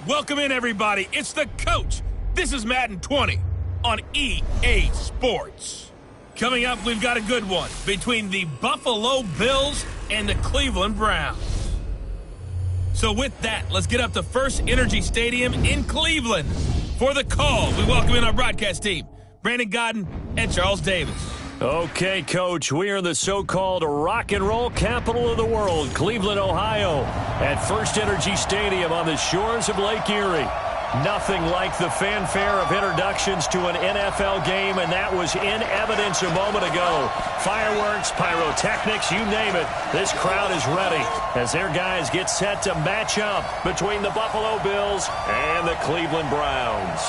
Welcome in, everybody. It's the coach. This is Madden 20 on EA Sports. Coming up, we've got a good one between the Buffalo Bills and the Cleveland Browns. So with that, let's get up to First Energy Stadium in Cleveland. For the call, we welcome in our broadcast team, Brandon Godden and Charles Davis. Okay, Coach, we are in the so-called rock and roll capital of the world, Cleveland, Ohio, at First Energy Stadium on the shores of Lake Erie. Nothing like the fanfare of introductions to an NFL game, and that was in evidence a moment ago. Fireworks, pyrotechnics, you name it. This crowd is ready as their guys get set to match up between the Buffalo Bills and the Cleveland Browns.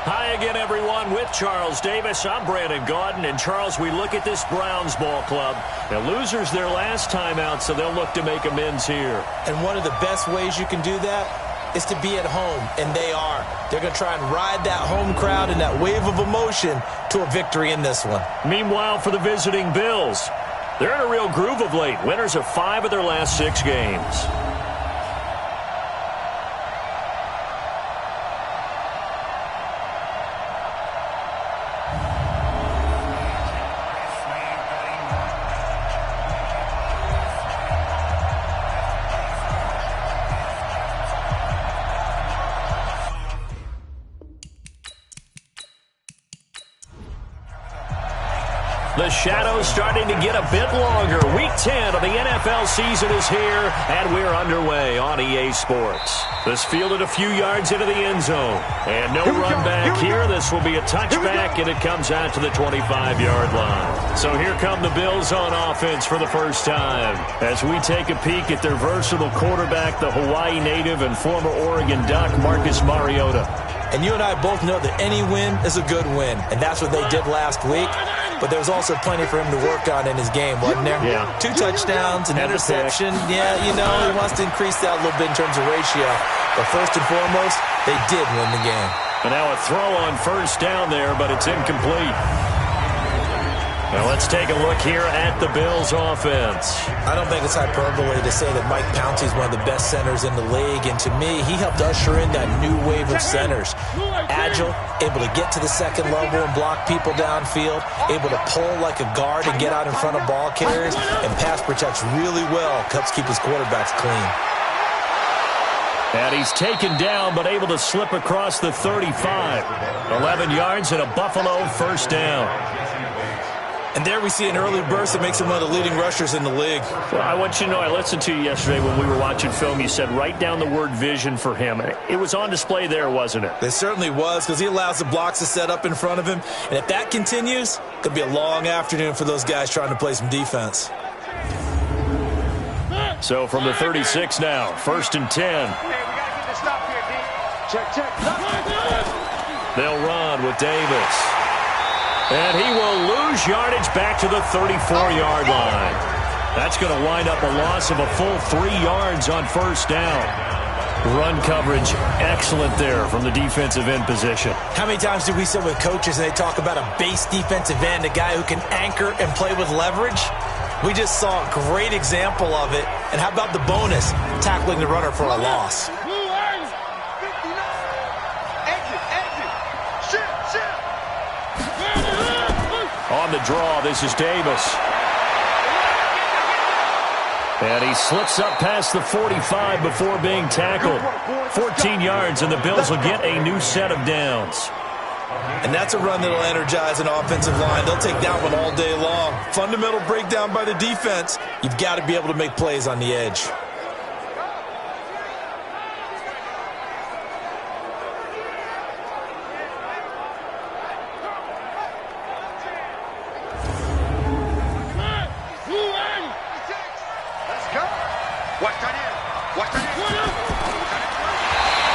Hi again, everyone, with Charles Davis. I'm Brandon Godden, and Charles, we look at this Browns ball club. The losers their last time out, so they'll look to make amends here. And one of the best ways you can do that is to be at home, and they are. They're going to try and ride that home crowd and that wave of emotion to a victory in this one. Meanwhile, for the visiting Bills, they're in a real groove of late. Winners of 5 of their last 6 games. The shadow's starting to get a bit longer. Week 10 of the NFL season is here, and we're underway on EA Sports. This fielded a few yards into the end zone. And no run back here. This will be a touchback, and it comes out to the 25-yard line. So here come the Bills on offense for the first time. As we take a peek at their versatile quarterback, the Hawaii native and former Oregon Duck, Marcus Mariota. And you and I both know that any win is a good win, and that's what they did last week. But there was also plenty for him to work on in his game, wasn't there? Yeah. 2 touchdowns, an interception. Yeah, you know, he wants to increase that a little bit in terms of ratio. But first and foremost, they did win the game. And now a throw on first down there, but it's incomplete. Now let's take a look here at the Bills' offense. I don't think it's hyperbole to say that Mike Pouncey is one of the best centers in the league. And to me, he helped usher in that new wave of centers. Agile, able to get to the second level and block people downfield, able to pull like a guard and get out in front of ball carriers, and pass protects really well, helps keep his quarterbacks clean. And he's taken down, but able to slip across the 35. 11 yards and a Buffalo first down. And there we see an early burst that makes him one of the leading rushers in the league. Well, I want you to know, I listened to you yesterday when we were watching film. You said write down the word vision for him. It was on display there, wasn't it? It certainly was, because he allows the blocks to set up in front of him. And if that continues, it could be a long afternoon for those guys trying to play some defense. So from the 36 now, 1st and 10. Okay, we got to get this stop here, D. Check. They'll run with Davis. And he will lose yardage back to the 34-yard line. That's going to wind up a loss of a full 3 yards on first down. Run coverage, excellent there from the defensive end position. How many times do we sit with coaches and they talk about a base defensive end, a guy who can anchor and play with leverage? We just saw a great example of it. And how about the bonus, tackling the runner for a loss? On the draw, this is Davis. And he slips up past the 45 before being tackled. 14 yards, and the Bills will get a new set of downs. And that's a run that'll energize an offensive line. They'll take that one all day long. Fundamental breakdown by the defense. You've got to be able to make plays on the edge.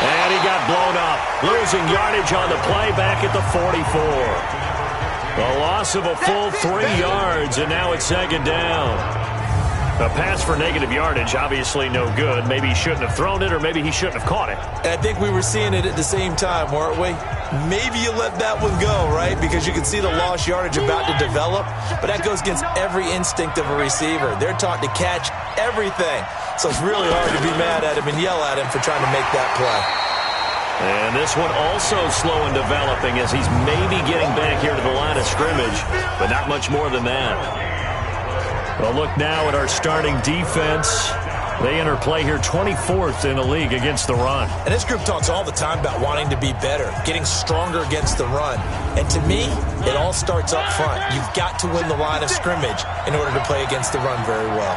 And he got blown up, losing yardage on the play back at the 44. A loss of a full 3 yards, and now it's 2nd down. A pass for negative yardage, obviously no good. Maybe he shouldn't have thrown it, or maybe he shouldn't have caught it. And I think we were seeing it at the same time, weren't we? Maybe you let that one go, right? Because you can see the lost yardage about to develop. But that goes against every instinct of a receiver. They're taught to catch everything. So it's really hard to be mad at him and yell at him for trying to make that play. And this one also slow in developing as he's maybe getting back here to the line of scrimmage, but not much more than that. Well, look now at our starting defense. They enter play here 24th in the league against the run. And this group talks all the time about wanting to be better, getting stronger against the run. And to me, it all starts up front. You've got to win the line of scrimmage in order to play against the run very well.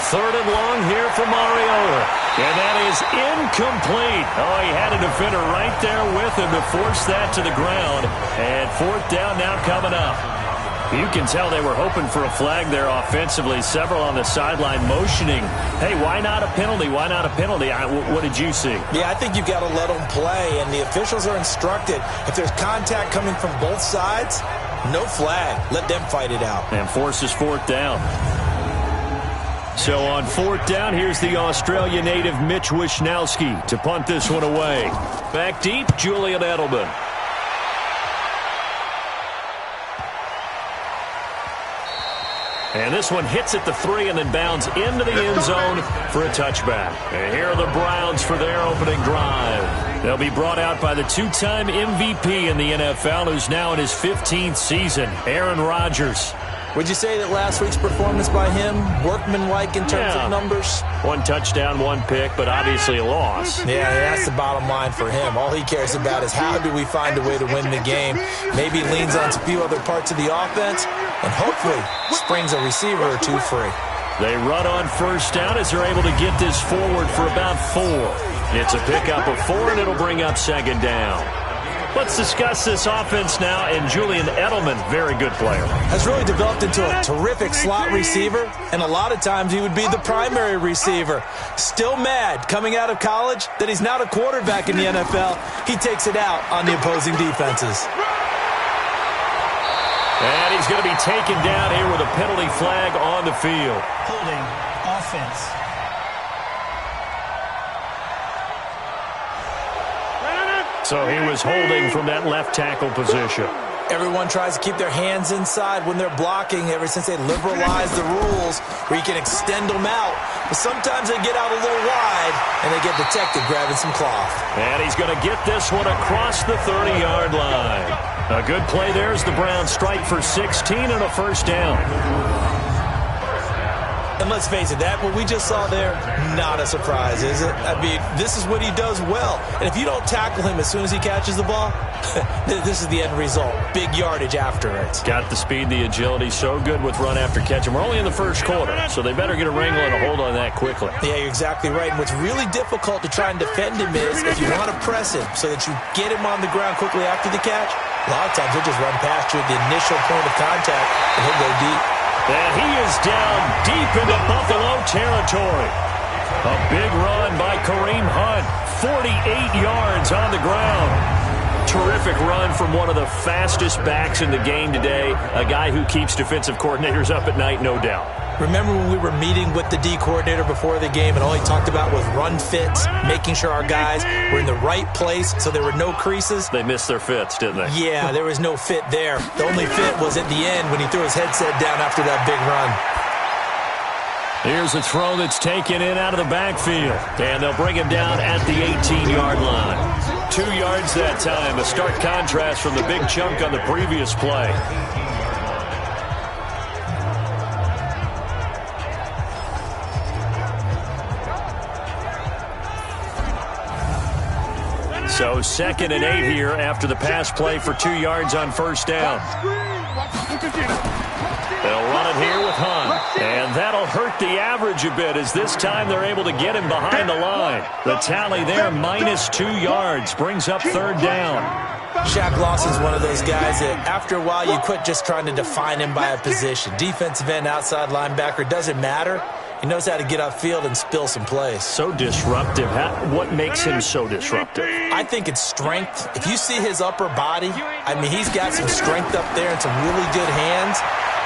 Third and long here for Mariota. And that is incomplete. Oh, he had a defender right there with him to force that to the ground. And fourth down now coming up. You can tell they were hoping for a flag there offensively. Several on the sideline motioning, hey, why not a penalty? Why not a penalty? What did you see? Yeah, I think you've got to let them play, and the officials are instructed. If there's contact coming from both sides, no flag. Let them fight it out. And forces fourth down. So on fourth down, here's the Australia native Mitch Wishnowsky to punt this one away. Back deep, Julian Edelman. And this one hits at the 3 and then bounds into the end zone for a touchback. And here are the Browns for their opening drive. They'll be brought out by the two-time MVP in the NFL, who's now in his 15th season, Aaron Rodgers. Would you say that last week's performance by him, workmanlike in terms of numbers? One touchdown, one pick, but obviously a loss. Yeah, that's the bottom line for him. All he cares about is how do we find a way to win the game. Maybe leans on a few other parts of the offense, and hopefully springs a receiver or two free. They run on first down as they're able to get this forward for about 4. It's a pickup of 4, and it'll bring up second down. Let's discuss this offense now, and Julian Edelman, very good player. Has really developed into a terrific slot receiver, and a lot of times he would be the primary receiver. Still mad coming out of college that he's not a quarterback in the NFL. He takes it out on the opposing defenses. And he's going to be taken down here with a penalty flag on the field. Holding offense. So he was holding from that left tackle position. Everyone tries to keep their hands inside when they're blocking ever since they liberalized the rules where you can extend them out. But sometimes they get out a little wide and they get detected grabbing some cloth. And he's going to get this one across the 30-yard line. A good play there as the Browns strike for 16 and a first down. And let's face it, that what we just saw there, not a surprise, is it? I mean, this is what he does well. And if you don't tackle him as soon as he catches the ball, this is the end result. Big yardage after it. Got the speed, the agility, so good with run after catch. And we're only in the first quarter, so they better get a wrangle and a hold on that quickly. Yeah, you're exactly right. And what's really difficult to try and defend him is if you want to press him so that you get him on the ground quickly after the catch, a lot of times he'll just run past you at the initial point of contact and he'll go deep. And he is down deep into Buffalo territory. A big run by Kareem Hunt. 48 yards on the ground. Terrific run from one of the fastest backs in the game today. A guy who keeps defensive coordinators up at night, no doubt. Remember when we were meeting with the D coordinator before the game and all he talked about was run fits, making sure our guys were in the right place so there were no creases? They missed their fits, didn't they? Yeah, there was no fit there. The only fit was at the end when he threw his headset down after that big run. Here's a throw that's taken in out of the backfield. And they'll bring him down at the 18-yard line. 2 yards that time. A stark contrast from the big chunk on the previous play. So 2nd and 8 here after the pass play for 2 yards on first down. They'll run it here with Hunt. And that'll hurt the average a bit as this time they're able to get him behind the line. The tally there, minus 2 yards, brings up third down. Shaq Lawson's one of those guys that after a while you quit just trying to define him by a position. Defensive end, outside linebacker, doesn't matter. He knows how to get upfield and spill some plays. So disruptive. What makes him so disruptive? I think it's strength. If you see his upper body, I mean, he's got some strength up there and some really good hands,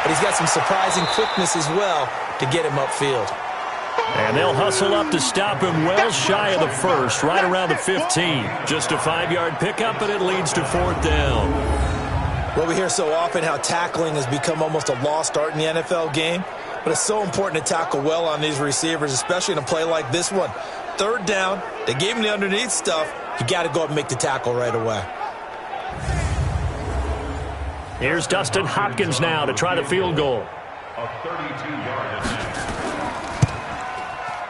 but he's got some surprising quickness as well to get him upfield. And they'll hustle up to stop him well shy of the first, right around the 15. Just a 5-yard pickup, and it leads to fourth down. Well, we hear so often how tackling has become almost a lost art in the NFL game. But it's so important to tackle well on these receivers, especially in a play like this one. Third down, they gave him the underneath stuff. You got to go up and make the tackle right away. Here's Dustin Hopkins now to try the field goal.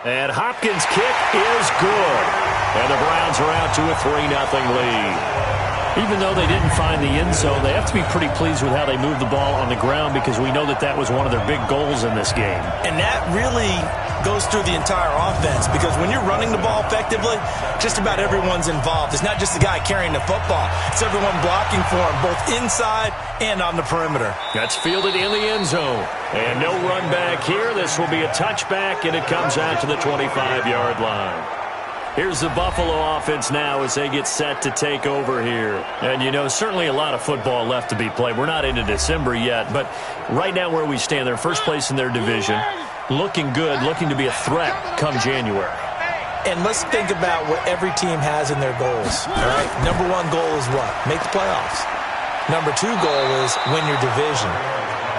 And Hopkins' kick is good. And the Browns are out to a 3-0 lead. Even though they didn't find the end zone, they have to be pretty pleased with how they moved the ball on the ground because we know that that was one of their big goals in this game. And that really goes through the entire offense because when you're running the ball effectively, just about everyone's involved. It's not just the guy carrying the football. It's everyone blocking for him, both inside and on the perimeter. That's fielded in the end zone. And no run back here. This will be a touchback, and it comes out to the 25-yard line. Here's the Buffalo offense now as they get set to take over here. And, you know, certainly a lot of football left to be played. We're not into December yet, but right now where we stand, they're first place in their division, looking good, looking to be a threat come January. And let's think about what every team has in their goals, all right? Number one goal is what? Make the playoffs. Number two goal is win your division.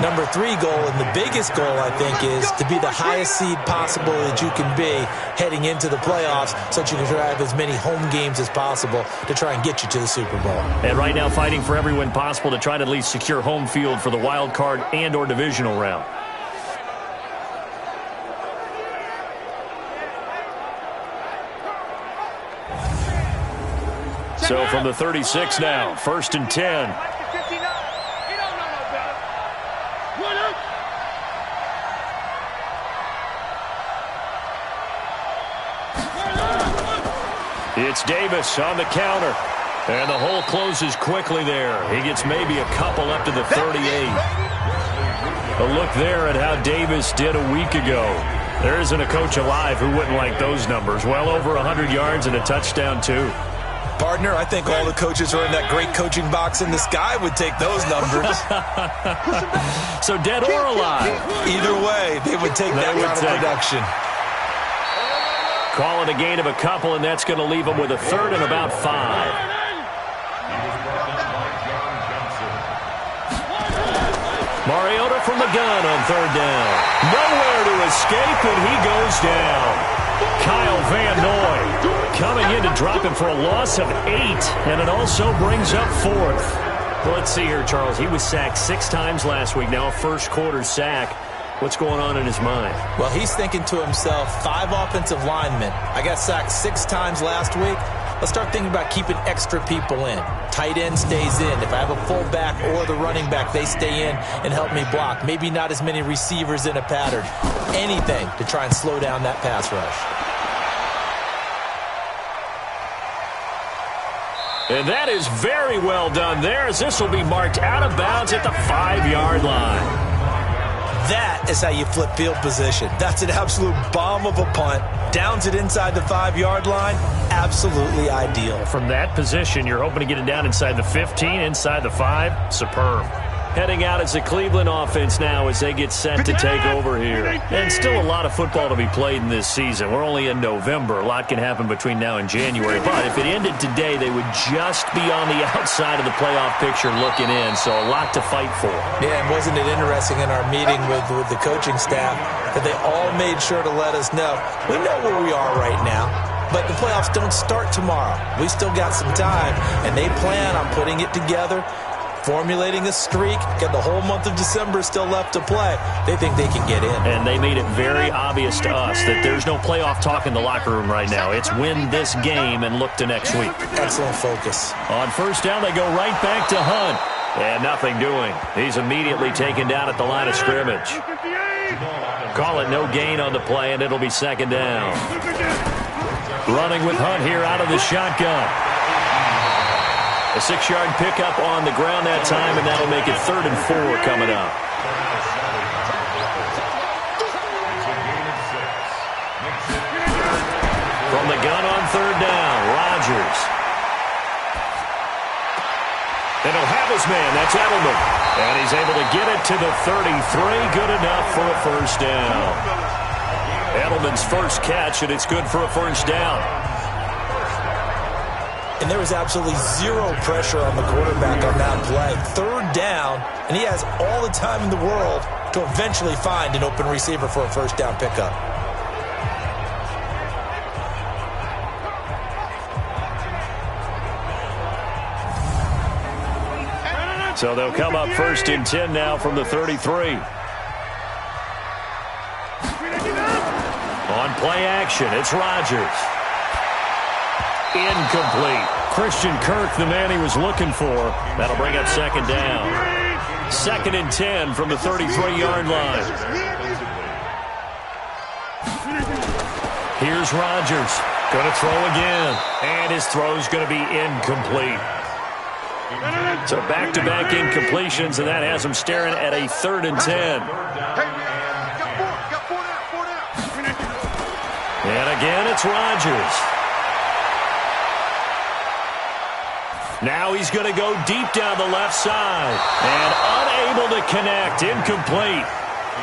Number three goal, and the biggest goal, I think, is to be the highest seed possible that you can be heading into the playoffs so that you can have as many home games as possible to try and get you to the Super Bowl. And right now fighting for every win possible to try to at least secure home field for the wild card and or divisional round. So from the 36 now, 1st and 10. It's Davis on the counter. And the hole closes quickly there. He gets maybe a couple up to the 38. A look there at how Davis did a week ago. There isn't a coach alive who wouldn't like those numbers. Well over 100 yards and a touchdown, too. Partner, I think all the coaches are in that great coaching box in the sky would take those numbers. So dead or alive? Either way, they would take that kind of production. Call it a gain of a couple, and that's going to leave them with a third and about 5. Mariota from the gun on 3rd down. Nowhere to escape, and he goes down. Kyle Van Noy coming in to drop him for a loss of 8, and it also brings up 4th. Well, let's see here, Charles. He was sacked 6 times last week, now a first-quarter sack. What's going on in his mind? Well, he's thinking to himself, 5 offensive linemen. I got sacked 6 times last week. Let's start thinking about keeping extra people in. Tight end stays in. If I have a fullback or the running back, they stay in and help me block. Maybe not as many receivers in a pattern. Anything to try and slow down that pass rush. And that is very well done there, as this will be marked out of bounds at the 5-yard line. That is how you flip field position. That's an absolute bomb of a punt. Downs it inside the 5-yard line. Absolutely ideal. From that position, you're hoping to get it down inside the 15, inside the 5. Superb. Heading out as the Cleveland offense now as they get set to take over here. And still a lot of football to be played in this season. We're only in November. A lot can happen between now and January. But if it ended today, they would just be on the outside of the playoff picture looking in. So a lot to fight for. Yeah, and wasn't it interesting in our meeting with the coaching staff that they all made sure to let us know, we know where we are right now. But the playoffs don't start tomorrow. We still got some time, and they plan on putting it together, formulating a streak, got the whole month of December still left to play. They think they can get in. And they made it very obvious to us that there's no playoff talk in the locker room right now. It's win this game and look to next week. Excellent focus. On 1st down, they go right back to Hunt. And nothing doing. He's immediately taken down at the line of scrimmage. Call it no gain on the play, and it'll be 2nd down. Running with Hunt here out of the shotgun. A 6-yard pickup on the ground that time, and that'll make it 3rd and 4 coming up. From the gun on 3rd down, Rodgers. And he'll have his man, that's Edelman. And he's able to get it to the 33, good enough for a 1st down. Edelman's first catch, and it's good for a 1st down. And there was absolutely zero pressure on the quarterback on that play. 3rd down, and he has all the time in the world to eventually find an open receiver for a first down pickup. So they'll come up 1st and 10 now from the 33. On play action, it's Rodgers. Incomplete. Christian Kirk, the man he was looking for. That'll bring up 2nd down. 2nd and 10 from the 33-yard line. Here's Rodgers. Going to throw again. And his throw's going to be incomplete. So back-to-back incompletions, and that has him staring at a 3rd and 10. And again, it's Rodgers. Now he's going to go deep down the left side. And unable to connect. Incomplete.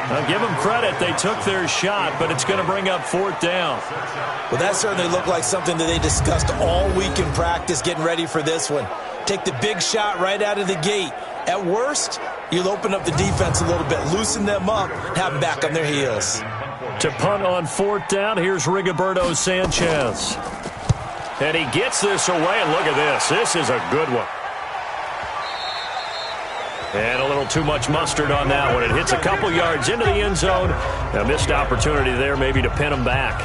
Now, give them credit. They took their shot, but it's going to bring up 4th down. Well, that certainly looked like something that they discussed all week in practice, getting ready for this one. Take the big shot right out of the gate. At worst, you'll open up the defense a little bit, loosen them up, have them back on their heels. To punt on 4th down, here's Rigoberto Sanchez. And he gets this away, and look at this. This is a good one. And a little too much mustard on that one. It hits a couple yards into the end zone. A missed opportunity there maybe to pin him back.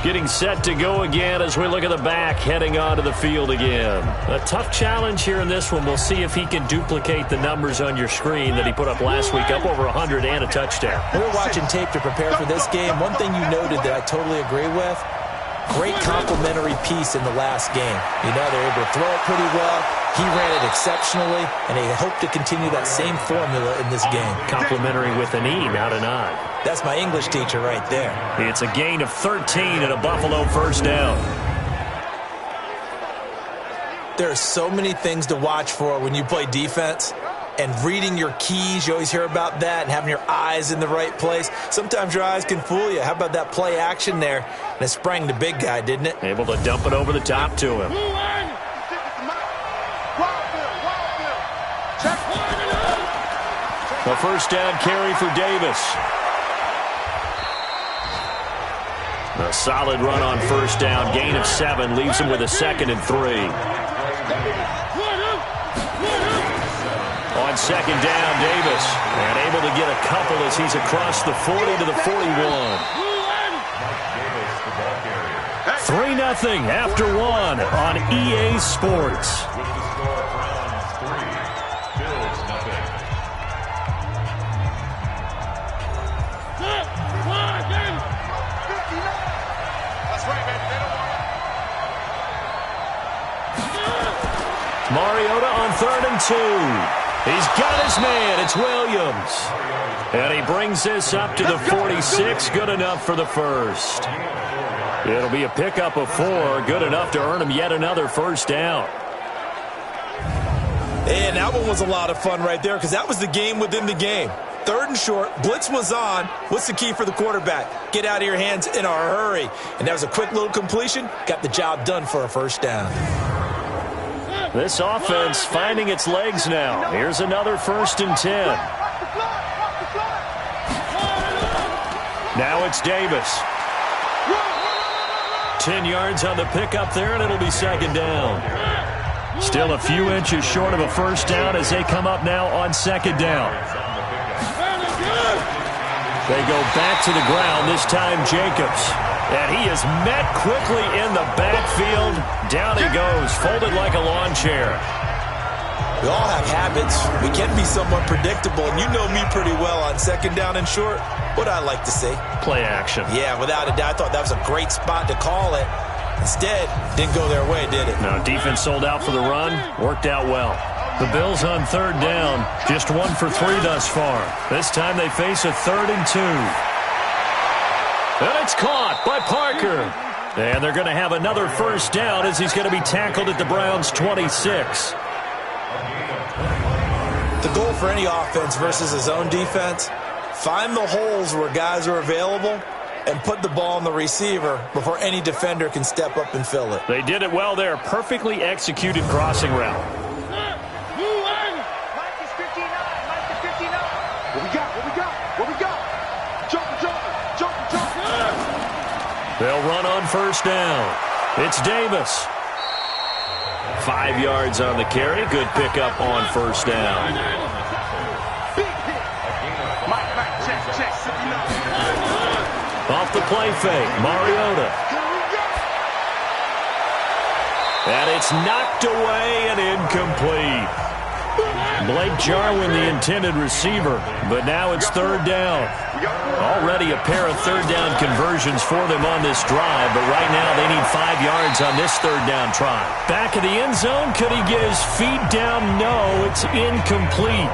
Getting set to go again as we look at the back, heading onto the field again. A tough challenge here in this one. We'll see if he can duplicate the numbers on your screen that he put up last week, up over 100 and a touchdown. We were watching tape to prepare for this game. One thing you noted that I totally agree with, great complimentary piece in the last game. You know, they're able to throw it pretty well. He ran it exceptionally, and they hope to continue that same formula in this game. Complimentary with an E, not an I. That's my English teacher right there. It's a gain of 13 and a Buffalo first down. There are so many things to watch for when you play defense. And reading your keys, you always hear about that, and having your eyes in the right place. Sometimes your eyes can fool you. How about that play action there? And it sprang the big guy, didn't it? Able to dump it over the top to him. A first down carry for Davis. A solid run on first down. Gain of 7 leaves him with a 2nd and 3. On 2nd down, Davis. And able to get a couple as he's across the 40 to the 41. 3-0 after 1 on EA Sports. Mariota on 3rd and 2. He's got his man. It's Williams. And he brings this up to the 46. Good enough for the first. It'll be a pickup of 4. Good enough to earn him yet another first down. And that one was a lot of fun right there because that was the game within the game. 3rd and short. Blitz was on. What's the key for the quarterback? Get out of your hands in a hurry. And that was a quick little completion. Got the job done for a first down. This offense finding its legs now. Here's another 1st and 10. Now it's Davis. 10 yards on the pickup there, and it'll be 2nd down. Still a few inches short of a first down as they come up now on 2nd down. They go back to the ground, this time Jacobs. And he is met quickly in the backfield. Down he goes, folded like a lawn chair. We all have habits. We can be somewhat predictable, and you know me pretty well on 2nd down and short. What I like to say? Play action. Yeah, without a doubt. I thought that was a great spot to call it. Instead, didn't go their way, did it? No, defense sold out for the run. Worked out well. The Bills on 3rd down. Just 1 for 3 thus far. This time they face a 3rd and 2. And it's caught by Parker. And they're going to have another first down as he's going to be tackled at the Browns' 26. The goal for any offense versus his own defense, find the holes where guys are available and put the ball on the receiver before any defender can step up and fill it. They did it well there. Perfectly executed crossing route. What we got? What we got? What we They'll run on first down. It's Davis. 5 yards on the carry. Good pickup on first down. Off the play fake, Mariota. And it's knocked away and incomplete. Blake Jarwin, the intended receiver, but now it's third down. Already a pair of third down conversions for them on this drive, but right now they need 5 yards on this third down try. Back of the end zone, could he get his feet down? No, it's incomplete.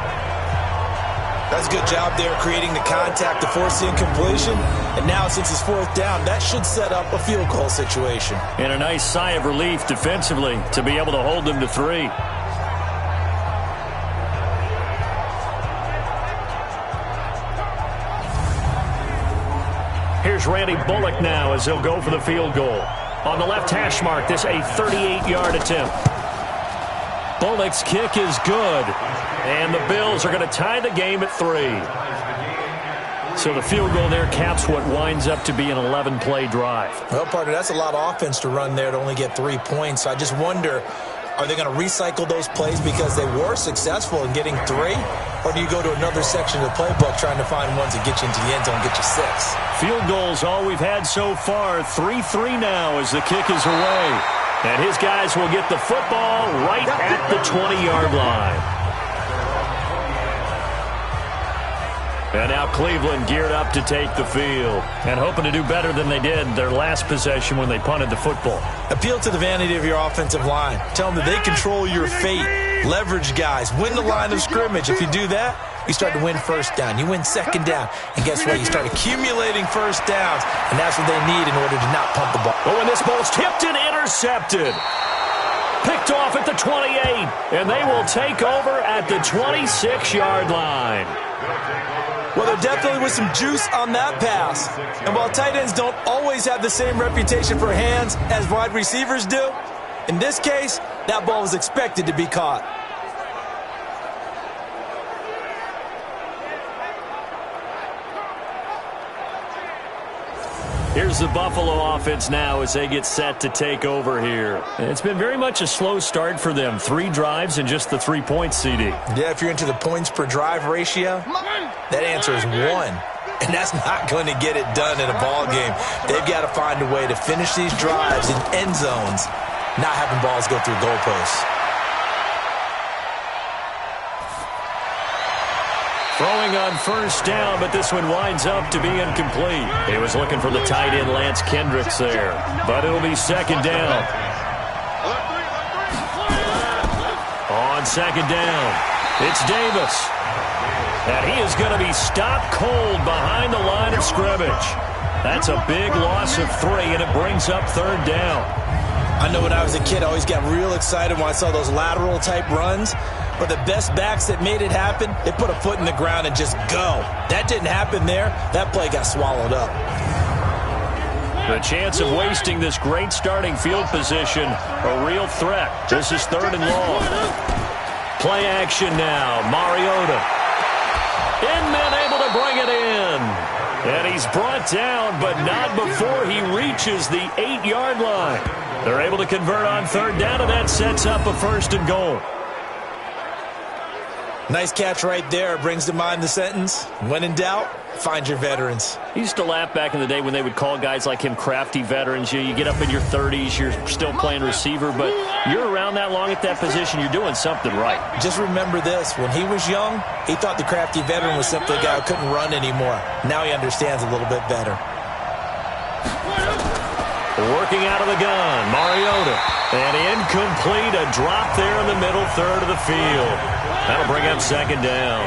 That's a good job there creating the contact to force the incompletion. And now since it's fourth down, that should set up a field goal situation. And a nice sigh of relief defensively to be able to hold them to 3. Here's Randy Bullock now as he'll go for the field goal. On the left hash mark, this a 38-yard attempt. Bullock's kick is good. And the Bills are going to tie the game at 3. So the field goal there caps what winds up to be an 11-play drive. Well, partner, that's a lot of offense to run there to only get 3 points. I just wonder, are they going to recycle those plays because they were successful in getting 3? Or do you go to another section of the playbook trying to find ones that get you into the end zone and get you 6? Field goals all we've had so far. 3-3 now as the kick is away. And his guys will get the football right at the 20-yard line. And now Cleveland geared up to take the field and hoping to do better than they did their last possession when they punted the football. Appeal to the vanity of your offensive line. Tell them that they control your fate. Leverage guys. Win the line of scrimmage. If you do that, you start to win first down. You win second down. And guess what? You start accumulating first downs. And that's what they need in order to not punt the ball. Oh, and this ball's tipped and intercepted. Picked off at the 28. And they will take over at the 26-yard line. Well, there definitely was some juice on that pass. And while tight ends don't always have the same reputation for hands as wide receivers do, in this case, that ball was expected to be caught. Here's the Buffalo offense now as they get set to take over here. It's been very much a slow start for them. 3 drives and just the 3 points, CD. Yeah, if you're into the points per drive ratio, that answer is 1. And that's not going to get it done in a ball game. They've got to find a way to finish these drives in end zones, not having balls go through goalposts. Throwing on first down, but this one winds up to be incomplete. He was looking for the tight end Lance Kendricks there, but it'll be second down. On second down, it's Davis. And he is going to be stopped cold behind the line of scrimmage. That's a big loss of 3, and it brings up third down. I know when I was a kid, I always got real excited when I saw those lateral-type runs. But the best backs that made it happen, they put a foot in the ground and just go. That didn't happen there. That play got swallowed up. The chance of wasting this great starting field position, a real threat. This is third and long. Play action now. Mariota. Inman able to bring it in. And he's brought down, but not before he reaches the 8-yard line. They're able to convert on third down, and that sets up a first and goal. Nice catch right there. Brings to mind the sentence, when in doubt, find your veterans. I used to laugh back in the day when they would call guys like him crafty veterans. You get up in your 30s, you're still playing receiver, but you're around that long at that position, you're doing something right. Just remember this. When he was young, he thought the crafty veteran was simply a guy who couldn't run anymore. Now he understands a little bit better. Working out of the gun, Mariota. And incomplete, a drop there in the middle third of the field. That'll bring up second down.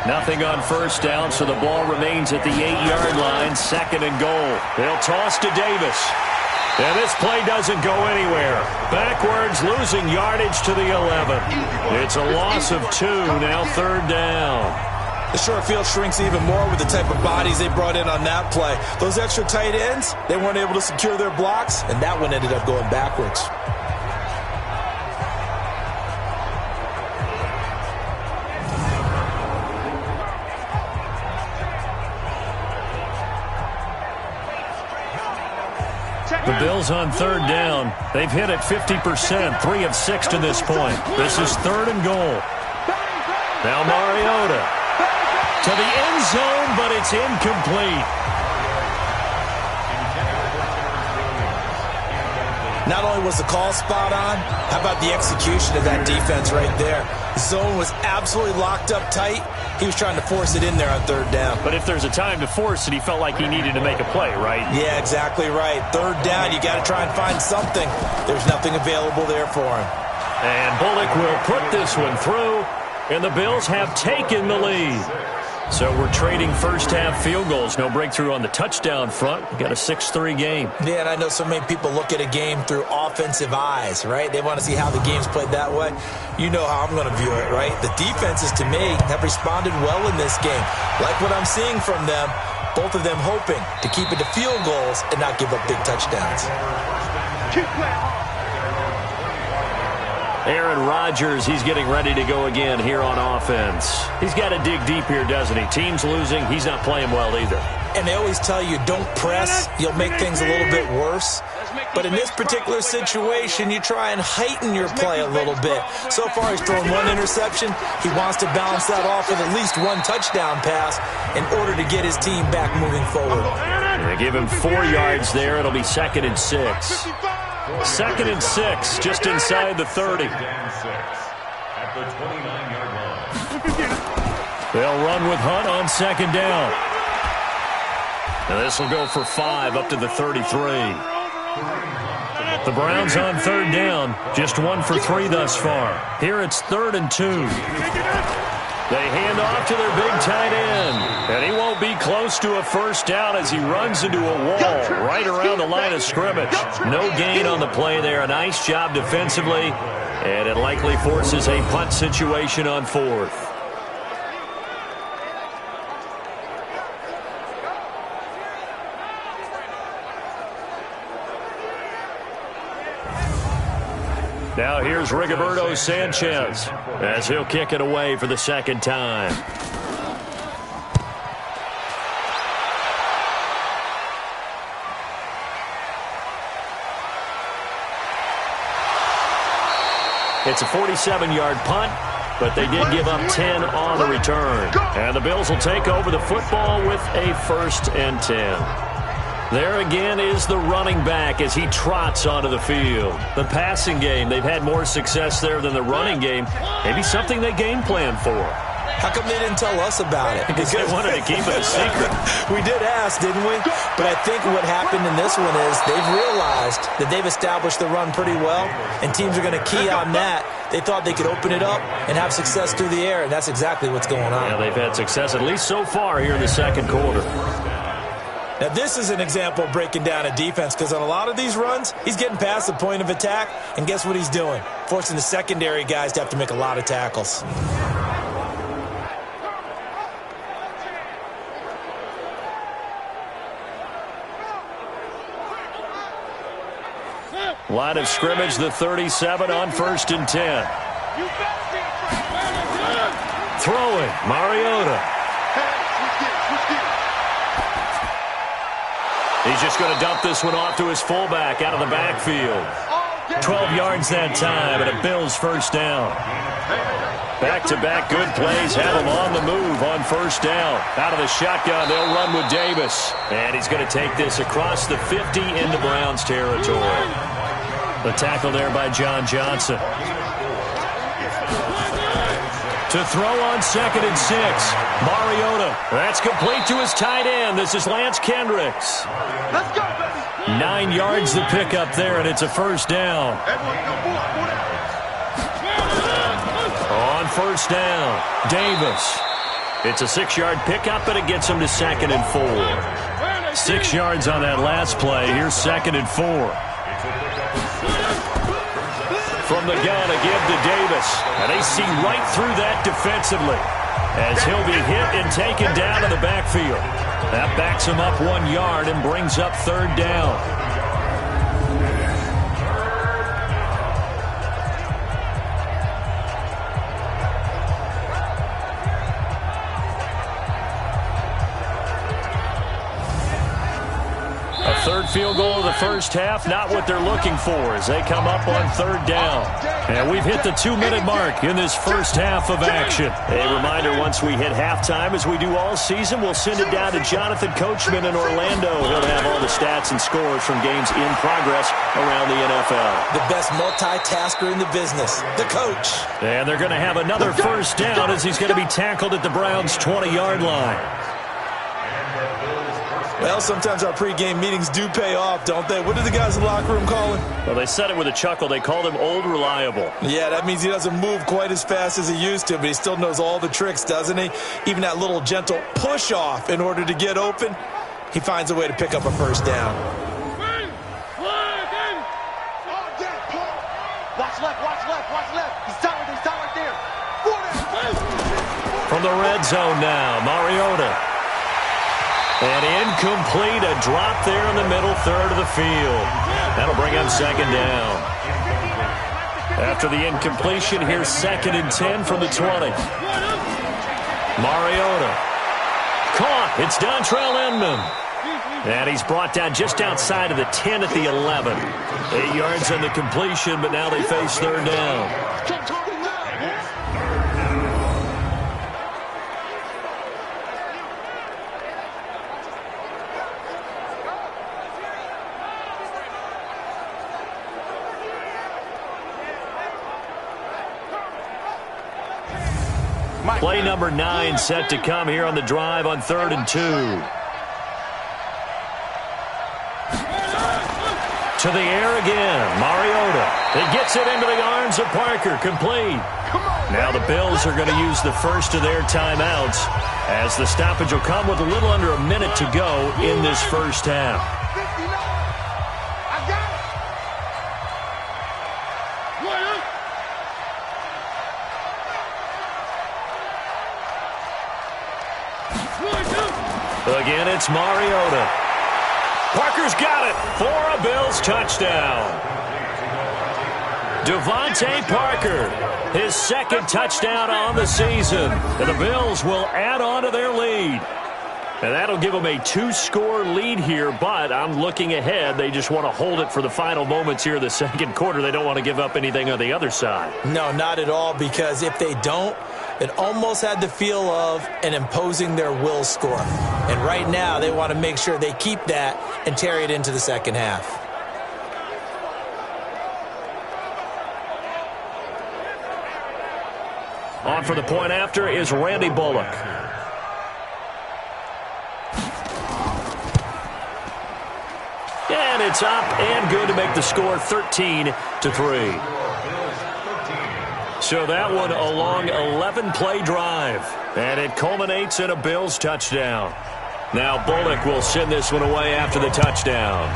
Nothing on first down, so the ball remains at the 8-yard line, second and goal. They'll toss to Davis. And this play doesn't go anywhere. Backwards, losing yardage to the 11. It's a loss of 2, now third down. The short field shrinks even more with the type of bodies they brought in on that play. Those extra tight ends, they weren't able to secure their blocks, and that one ended up going backwards. The Bills on third down. They've hit it 50%, 3 of 6 to this point. This is third and goal. Now Mariota to the end zone, but it's incomplete. Not only was the call spot on, how about the execution of that defense right there? The zone was absolutely locked up tight. He was trying to force it in there on third down. But if there's a time to force it, he felt like he needed to make a play, right? Yeah, exactly right. Third down, you got to try and find something. There's nothing available there for him. And Bullock will put this one through, and the Bills have taken the lead. So we're trading first-half field goals. No breakthrough on the touchdown front. We got a 6-3 game. Yeah, and I know so many people look at a game through offensive eyes, right? They want to see how the game's played that way. You know how I'm going to view it, right? The defenses, to me, have responded well in this game. Like what I'm seeing from them, both of them hoping to keep it to field goals and not give up big touchdowns. Keep playing hard. Aaron Rodgers, he's getting ready to go again here on offense. He's got to dig deep here, doesn't he? Team's losing. He's not playing well either. And they always tell you, don't press. You'll make things a little bit worse. But in this particular situation, you try and heighten your play a little bit. So far, he's thrown one interception. He wants to balance that off with at least one touchdown pass in order to get his team back moving forward. They give him 4 yards there. It'll be 2nd and 6. 2nd and 6, just inside the 30. At the 29-yard line. They'll run with Hunt on 2nd down. And this will go for 5 up to the 33. The Browns on 3rd down, just 1 for 3 thus far. Here it's 3rd and 2. They hand off to their big tight end, and he won't be close to a first down as he runs into a wall right around the line of scrimmage. No gain on the play there. A nice job defensively, and it likely forces a punt situation on 4th. Now here's Rigoberto Sanchez as he'll kick it away for the 2nd time. It's a 47-yard punt, but they did give up 10 on the return. And the Bills will take over the football with a 1st and 10. There again is the running back as he trots onto the field. The passing game, they've had more success there than the running game. Maybe something they game plan for. How come they didn't tell us about it? Because they wanted to keep it a secret. We did ask, didn't we? But I think what happened in this one is they've realized that they've established the run pretty well, and teams are going to key on that. They thought they could open it up and have success through the air, and that's exactly what's going on. Yeah, they've had success, at least so far here in the 2nd quarter. Now, this is an example of breaking down a defense because on a lot of these runs, he's getting past the point of attack, and guess what he's doing? Forcing the secondary guys to have to make a lot of tackles. Line of scrimmage, the 37 on 1st and 10. Throwing, Mariota. He's just going to dump this one off to his fullback out of the backfield. 12 yards that time, and a Bills 1st down. Back-to-back good plays have him on the move on 1st down. Out of the shotgun, they'll run with Davis. And he's going to take this across the 50 into Browns territory. The tackle there by John Johnson. To throw on 2nd and 6. Mariota. That's complete to his tight end. This is Lance Kendricks. Let's go, baby. 9 yards to pick up there, and it's a 1st down. On 1st down, Davis. It's a 6-yard pickup, and it gets him to 2nd and 4. 6 yards on that last play. Here's 2nd and 4. From the gun, a give to Davis. And they see right through that defensively as he'll be hit and taken down in the backfield. That backs him up 1 yard and brings up 3rd down. A 3rd field goal of the first half, not what they're looking for as they come up on third down. And we've hit the 2-minute mark in this first half of action. A reminder, once we hit halftime, as we do all season, we'll send it down to Jonathan Coachman in Orlando. He'll have all the stats and scores from games in progress around the NFL. The best multitasker in the business, the coach. And they're going to have another first down as he's going to be tackled at the Browns' 20-yard line. Well, sometimes our pregame meetings do pay off, don't they? What did the guys in the locker room call him? Well, they said it with a chuckle. They called him Old Reliable. Yeah, that means he doesn't move quite as fast as he used to, but he still knows all the tricks, doesn't he? Even that little gentle push-off in order to get open, he finds a way to pick up a first down. Watch left, watch left, watch left. He's down right there. From the red zone now, Mariota. And incomplete, a drop there in the middle third of the field. That'll bring him second down. After the incompletion, here's 2nd and 10 from the 20. Mariota. Caught. It's Dontrell Inman. And he's brought down just outside of the 10 at the 11. 8 yards on the completion, but now they face third down. Play number 9 set to come here on the drive on 3rd and 2. To the air again, Mariota. He gets it into the arms of Parker, complete. Now the Bills are going to use the first of their timeouts as the stoppage will come with a little under a minute to go in this first half. Again, it's Mariota. Parker's got it for a Bills touchdown. Devontae Parker, his 2nd touchdown on the season. And the Bills will add on to their lead. And that'll give them a 2-score lead here, but I'm looking ahead. They just want to hold it for the final moments here of the second quarter. They don't want to give up anything on the other side. No, not at all, because if they don't, it almost had the feel of an imposing their will score. And right now, they want to make sure they keep that and carry it into the second half. On for the point after is Randy Bullock. And it's up and good to make the score 13-3. So that one a long 11-play drive. And it culminates in a Bills touchdown. Now Bullock will send this one away after the touchdown.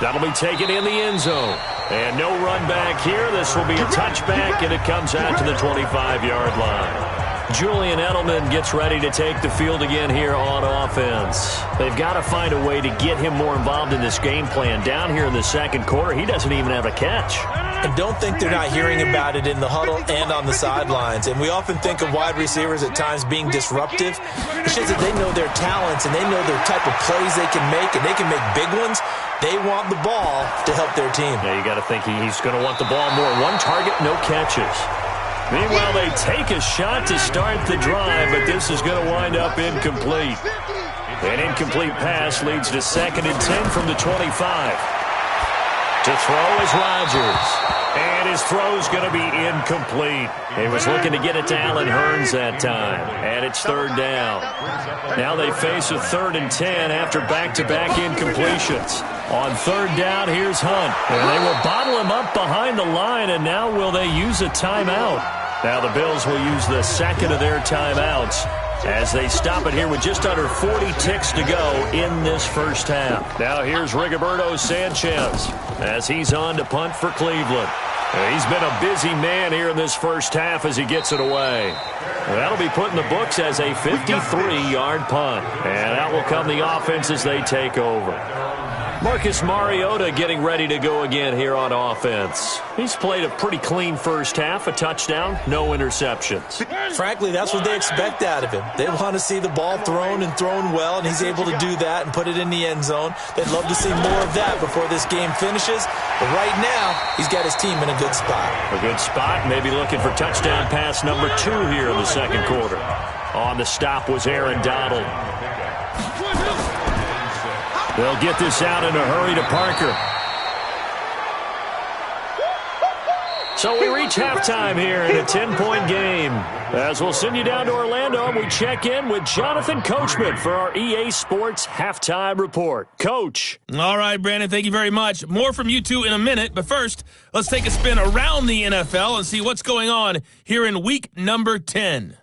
That'll be taken in the end zone. And no run back here. This will be a touchback, and it comes out to the 25-yard line. Julian Edelman gets ready to take the field again here on offense. They've got to find a way to get him more involved in this game plan. Down here in the second quarter, he doesn't even have a catch. And don't think they're not hearing about it in the huddle and on the sidelines. And we often think of wide receivers at times being disruptive. It's just that they know their talents and they know their type of plays they can make, and they can make big ones. They want the ball to help their team. Yeah, you got to think he's going to want the ball more. One target, no catches. Meanwhile, they take a shot to start the drive, but this is going to wind up incomplete. An incomplete pass leads to 2nd and 10 from the 25. To throw is Rodgers. And his throw's going to be incomplete. He was looking to get it to Allen Hurns that time. And it's third down. Now they face a 3rd and 10 after back-to-back incompletions. On third down, here's Hunt. And they will bottle him up behind the line, and now will they use a timeout? Now the Bills will use the 2nd of their timeouts as they stop it here with just under 40 ticks to go in this first half. Now here's Rigoberto Sanchez as he's on to punt for Cleveland. He's been a busy man here in this first half as he gets it away. That'll be put in the books as a 53-yard punt. And out will come the offense as they take over. Marcus Mariota getting ready to go again here on offense. He's played a pretty clean first half, a touchdown, no interceptions. Frankly, that's what they expect out of him. They want to see the ball thrown and thrown well, and he's able to do that and put it in the end zone. They'd love to see more of that before this game finishes. But right now, he's got his team in a good spot. A good spot, maybe looking for touchdown pass number 2 here in the second quarter. On the stop was Aaron Donald. They'll get this out in a hurry to Parker. So we reach halftime here in a 10-point game. As we'll send you down to Orlando, and we check in with Jonathan Coachman for our EA Sports Halftime Report. Coach. All right, Brandon, thank you very much. More from you two in a minute, but first, let's take a spin around the NFL and see what's going on here in week number 10.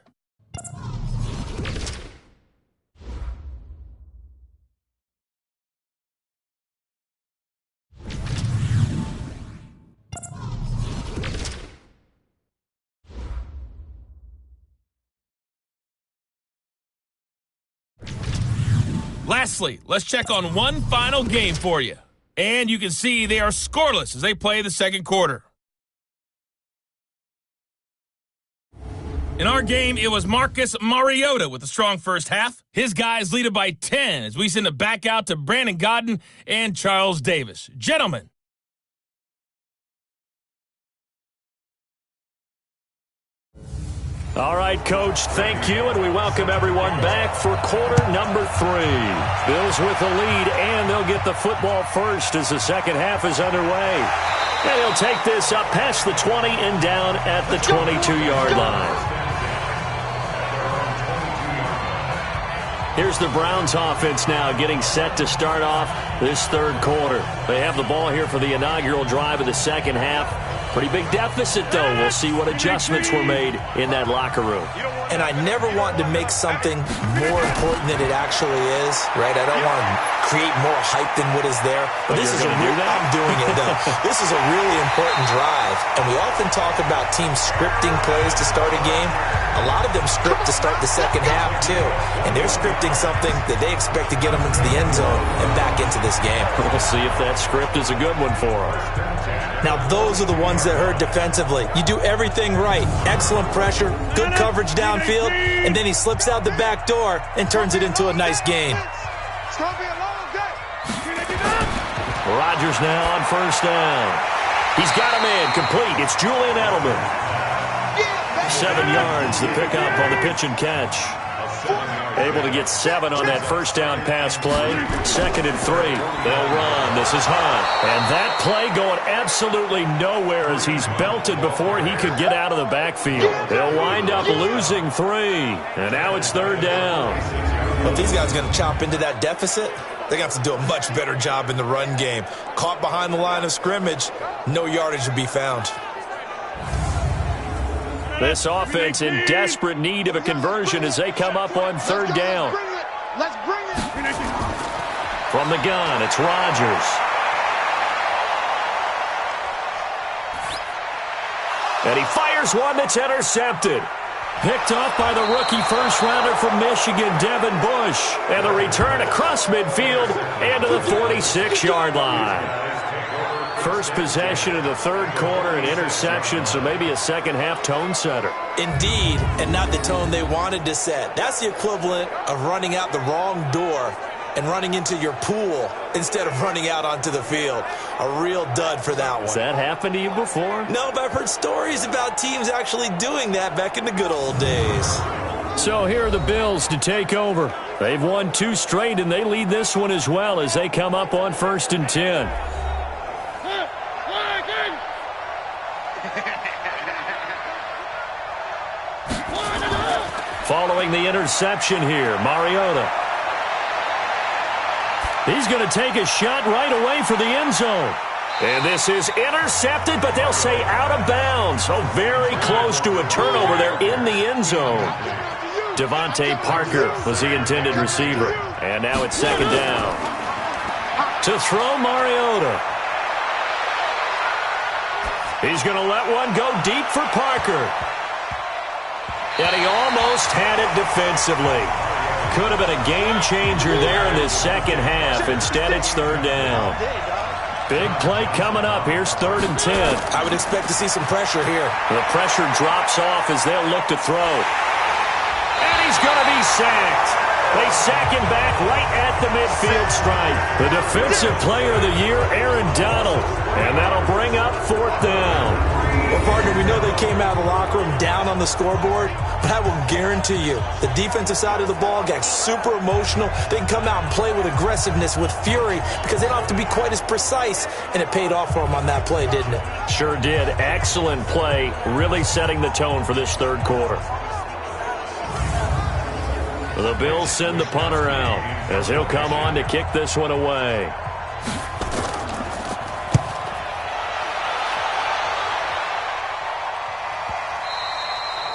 Lastly, let's check on one final game for you. And you can see they are scoreless as they play the second quarter. In our game, it was Marcus Mariota with a strong first half. His guys lead it by 10 as we send it back out to Brandon Godden and Charles Davis. Gentlemen. All right, Coach, thank you, and we welcome everyone back for quarter number 3. Bills with the lead, and they'll get the football first as the second half is underway. And he'll take this up past the 20 and down at the 22-yard line. Here's the Browns offense now getting set to start off this third quarter. They have the ball here for the inaugural drive of the second half. Pretty big deficit, though. We'll see what adjustments were made in that locker room. And I never want to make something more important than it actually is, right? I don't want to create more hype than what is there. But this is I'm doing it, though. This is a really important drive. And we often talk about teams scripting plays to start a game. A lot of them script to start the second half, too. And they're scripting something that they expect to get them into the end zone and back into this game. We'll see if that script is a good one for them. Now, those are the ones that hurt defensively. You do everything right. Excellent pressure, good coverage downfield, and then he slips out the back door and turns it into a nice gain. Rodgers now on first down. He's got him in, complete. It's Julian Edelman. 7 yards, the pickup on the pitch and catch. Able to get 7 on that first down pass play. 2nd and 3. They'll run. This is Hunt. And that play going absolutely nowhere as he's belted before he could get out of the backfield. They'll wind up losing 3. And now it's 3rd down. Well, if these guys are going to chop into that deficit, they got to do a much better job in the run game. Caught behind the line of scrimmage, no yardage to be found. This offense in desperate need of a conversion as they come up on 3rd down. Let's bring it. From the gun, it's Rodgers. And he fires one that's intercepted. Picked off by the rookie first-rounder from Michigan, Devin Bush. And the return across midfield and to the 46-yard line. First possession of the third quarter, an interception, so maybe a second-half tone setter. Indeed, and not the tone they wanted to set. That's the equivalent of running out the wrong door and running into your pool instead of running out onto the field. A real dud for that one. Has that happened to you before? No, but I've heard stories about teams actually doing that back in the good old days. So here are the Bills to take over. They've won 2 straight, and they lead this one as well as they come up on 1st and 10. Following the interception here, Mariota. He's going to take a shot right away for the end zone. And this is intercepted, but they'll say out of bounds. So very close to a turnover there in the end zone. Devontae Parker was the intended receiver. And now it's 2nd down. To throw Mariota. He's going to let one go deep for Parker. And he almost had it defensively. could have been a game changer there in this second half. Instead, it's third down. Big play coming up. Here's 3rd and 10. I would expect to see some pressure here. The pressure drops off as they'll look to throw. And he's going to be sacked. They sack him back right at the midfield stripe. The defensive player of the year, Aaron Donald. And that'll bring up 4th down. Well, partner, we know they came out of the locker room down on the scoreboard, but I will guarantee you the defensive side of the ball got super emotional. They can come out and play with aggressiveness, with fury, because they don't have to be quite as precise, and it paid off for them on that play, didn't it? Sure did. Excellent play, really setting the tone for this third quarter. The Bills send the punter out as he'll come on to kick this one away.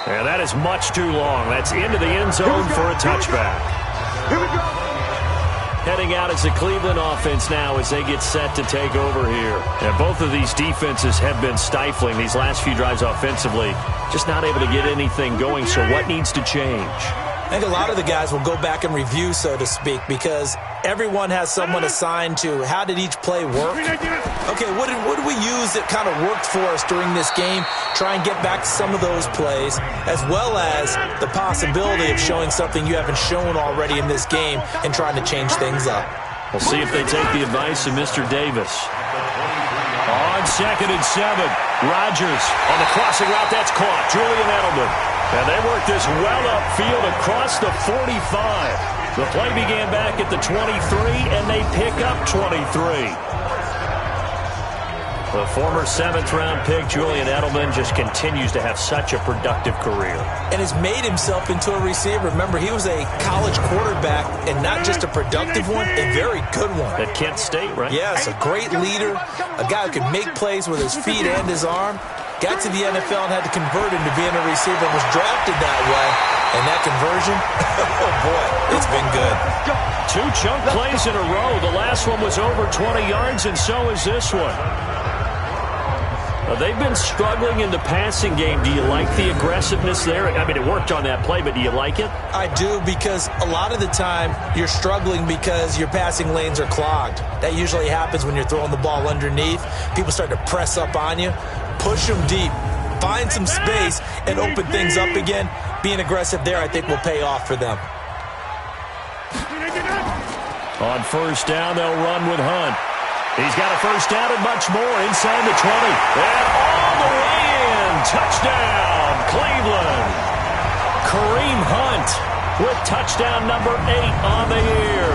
And that is much too long. That's into the end zone for a touchback. Here we go. Heading out as the Cleveland offense now as they get set to take over here. And both of these defenses have been stifling these last few drives offensively. Just not able to get anything going, so what needs to change? I think a lot of the guys will go back and review, so to speak, because everyone has someone assigned to how did each play work. Okay, what did we use that kind of worked for us during this game? Try and get back to some of those plays, as well as the possibility of showing something you haven't shown already in this game and trying to change things up. We'll see if they take the advice of Mr. Davis. On 2nd and 7, Rodgers on the crossing route. That's caught. Julian Edelman. And they work this well upfield across the 45. The play began back at the 23, and they pick up 23. The former 7th-round pick, Julian Edelman, just continues to have such a productive career. And has made himself into a receiver. Remember, he was a college quarterback, and not just a productive one, a very good one. At Kent State, right? Yes, a great leader, a guy who could make plays with his feet and his arm. Got to the NFL and had to convert into being a receiver, was drafted that way. And that conversion, oh boy, it's been good. 2 chunk plays in a row. The last one was over 20 yards, and so is this one. They've been struggling in the passing game. Do you like the aggressiveness there? I mean, it worked on that play, but do you like it? I do, because a lot of the time you're struggling because your passing lanes are clogged. That usually happens when you're throwing the ball underneath. People start to press up on you. Push them deep. Find some space and open things up again. Being aggressive there, I think, will pay off for them. On 1st down, they'll run with Hunt. He's got a 1st down and much more inside the 20. And all the way in. Touchdown, Cleveland. Kareem Hunt with touchdown number 8 on the year.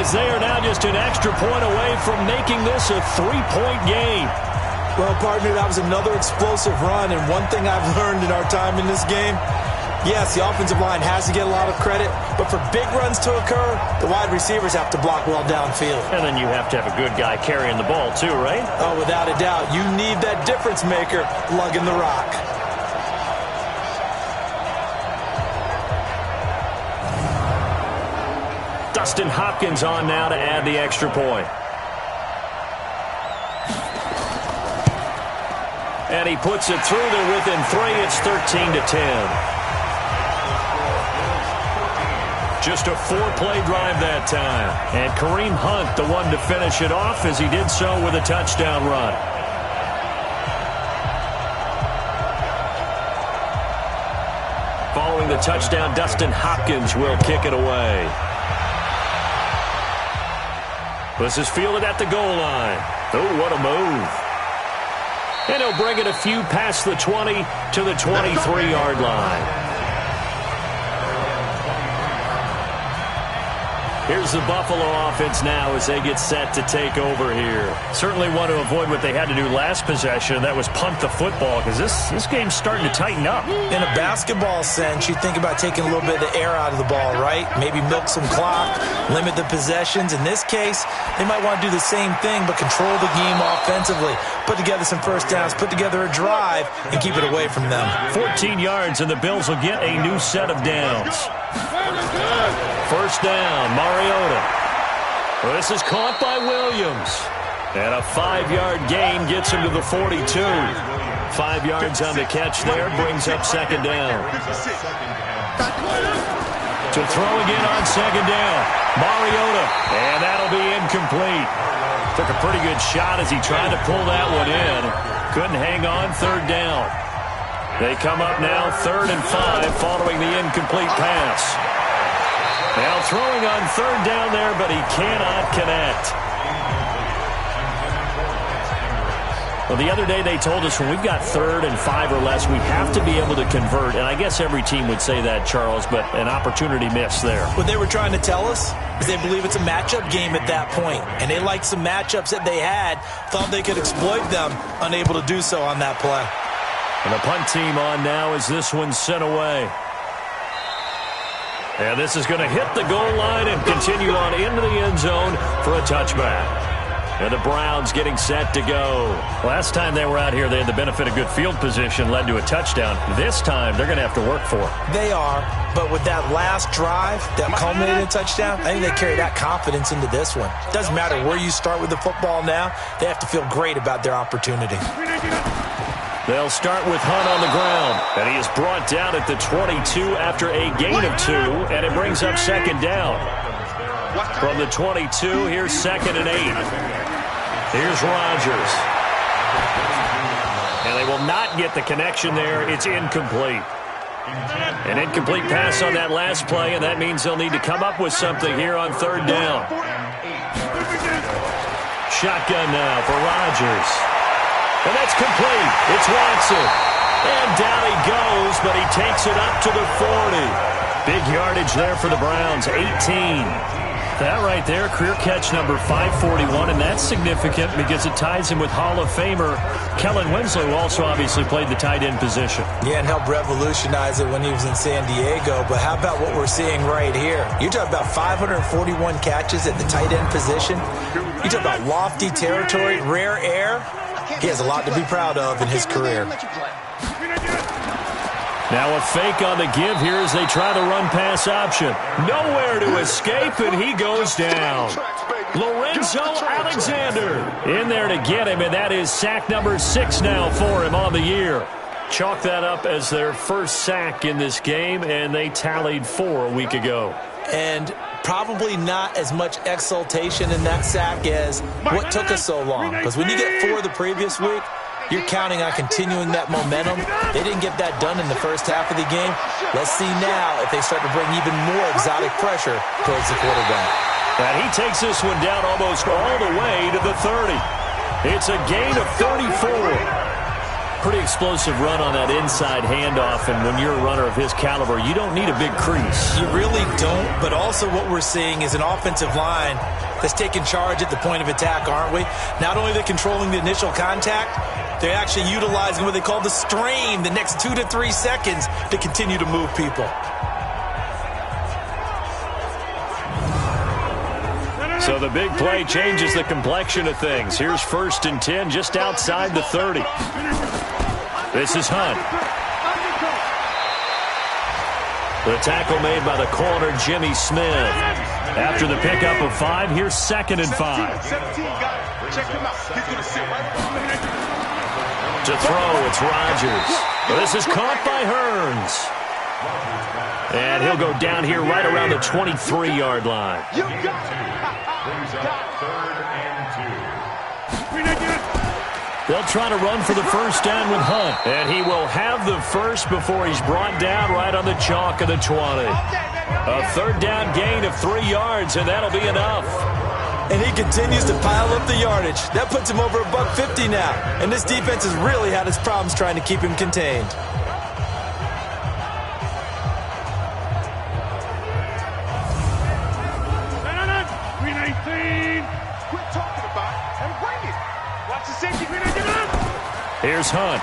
As they are now just an extra point away from making this a 3-point game. Well, partner, that was another explosive run, and one thing I've learned in our time in this game, yes, the offensive line has to get a lot of credit, but for big runs to occur, the wide receivers have to block well downfield. And then you have to have a good guy carrying the ball too, right? Oh, without a doubt. You need that difference maker lugging the rock. Dustin Hopkins on now to add the extra point. And he puts it through there within 3. It's 13-10. Just a 4-play drive that time. And Kareem Hunt, the one to finish it off, as he did so with a touchdown run. Following the touchdown, Dustin Hopkins will kick it away. This is fielded at the goal line. Oh, what a move. And he'll bring it a few past the 20 to the 23-yard line. Here's the Buffalo offense now as they get set to take over here. Certainly want to avoid what they had to do last possession. That was punt the football, because this game's starting to tighten up. In a basketball sense, you think about taking a little bit of the air out of the ball, right? Maybe milk some clock, limit the possessions. In this case, they might want to do the same thing, but control the game offensively. Put together some 1st downs, put together a drive, and keep it away from them. 14 yards, and the Bills will get a new set of downs. 1st down, Mariota. Well, this is caught by Williams. And a 5-yard gain gets him to the 42. 5 yards on the catch there, brings up 2nd down. To throw again on second down. Mariota. And that'll be incomplete. Took a pretty good shot as he tried to pull that one in. Couldn't hang on third down. They come up now 3rd and 5 following the incomplete pass. Now throwing on third down there, but he cannot connect. Well, the other day they told us when we've got 3rd and 5 or less, we have to be able to convert. And I guess every team would say that, Charles, but an opportunity missed there. What they were trying to tell us is they believe it's a matchup game at that point. And they liked some matchups that they had, thought they could exploit them, unable to do so on that play. And the punt team on now as this one's sent away. And this is going to hit the goal line and continue on into the end zone for a touchback. And the Browns getting set to go. Last time they were out here, they had the benefit of good field position, led to a touchdown. This time, they're going to have to work for it. They are, but with that last drive that culminated in a touchdown, I think they carry that confidence into this one. Doesn't matter where you start with the football now, they have to feel great about their opportunity. They'll start with Hunt on the ground, and he is brought down at the 22 after a gain of 2, and it brings up second down. From the 22, here's 2nd and 8. Here's Rodgers. And they will not get the connection there. It's incomplete. An incomplete pass on that last play, and that means they'll need to come up with something here on third down. Shotgun now for Rodgers. And that's complete. It's Watson. And down he goes, but he takes it up to the 40. Big yardage there for the Browns, 18. That right there, career catch number 541, and that's significant because it ties him with Hall of Famer Kellen Winslow, who also obviously played the tight end position. Yeah, and helped revolutionize it when he was in San Diego. But how about what we're seeing right here? You're talking about 541 catches at the tight end position. You talk about lofty territory, rare air. He has a lot to be proud of in his career. Now a fake on the give here as they try the run-pass option. Nowhere to escape, and he goes down. Lorenzo Alexander in there to get him, and that is sack number 6 now for him on the year. Chalk that up as their first sack in this game, and they tallied 4 a week ago. And probably not as much exultation in that sack as what took us so long. Because when you get 4 the previous week, you're counting on continuing that momentum. They didn't get that done in the first half of the game. Let's see now if they start to bring even more exotic pressure towards the quarterback. And he takes this one down almost all the way to the 30. It's a gain of 34. Pretty explosive run on that inside handoff, and when you're a runner of his caliber, you don't need a big crease. You really don't, but also what we're seeing is an offensive line that's taking charge at the point of attack, aren't we? Not only are they controlling the initial contact, they're actually utilizing what they call the strain, the next 2 to 3 seconds to continue to move people. So the big play changes the complexion of things. Here's 1st and 10 just outside the 30. This is Hunt. The tackle made by the corner, Jimmy Smith. After the pickup of 5, here's 2nd and 5. To throw, it's Rodgers. This is caught by Hearns. And he'll go down here right around the 23-yard line. They'll try to run for the first down with Hunt. And he will have the first before he's brought down right on the chalk of the 20. A 3rd down gain of 3 yards, and that'll be enough. And he continues to pile up the yardage. That puts him over $150 now. And this defense has really had its problems trying to keep him contained. Here's Hunt.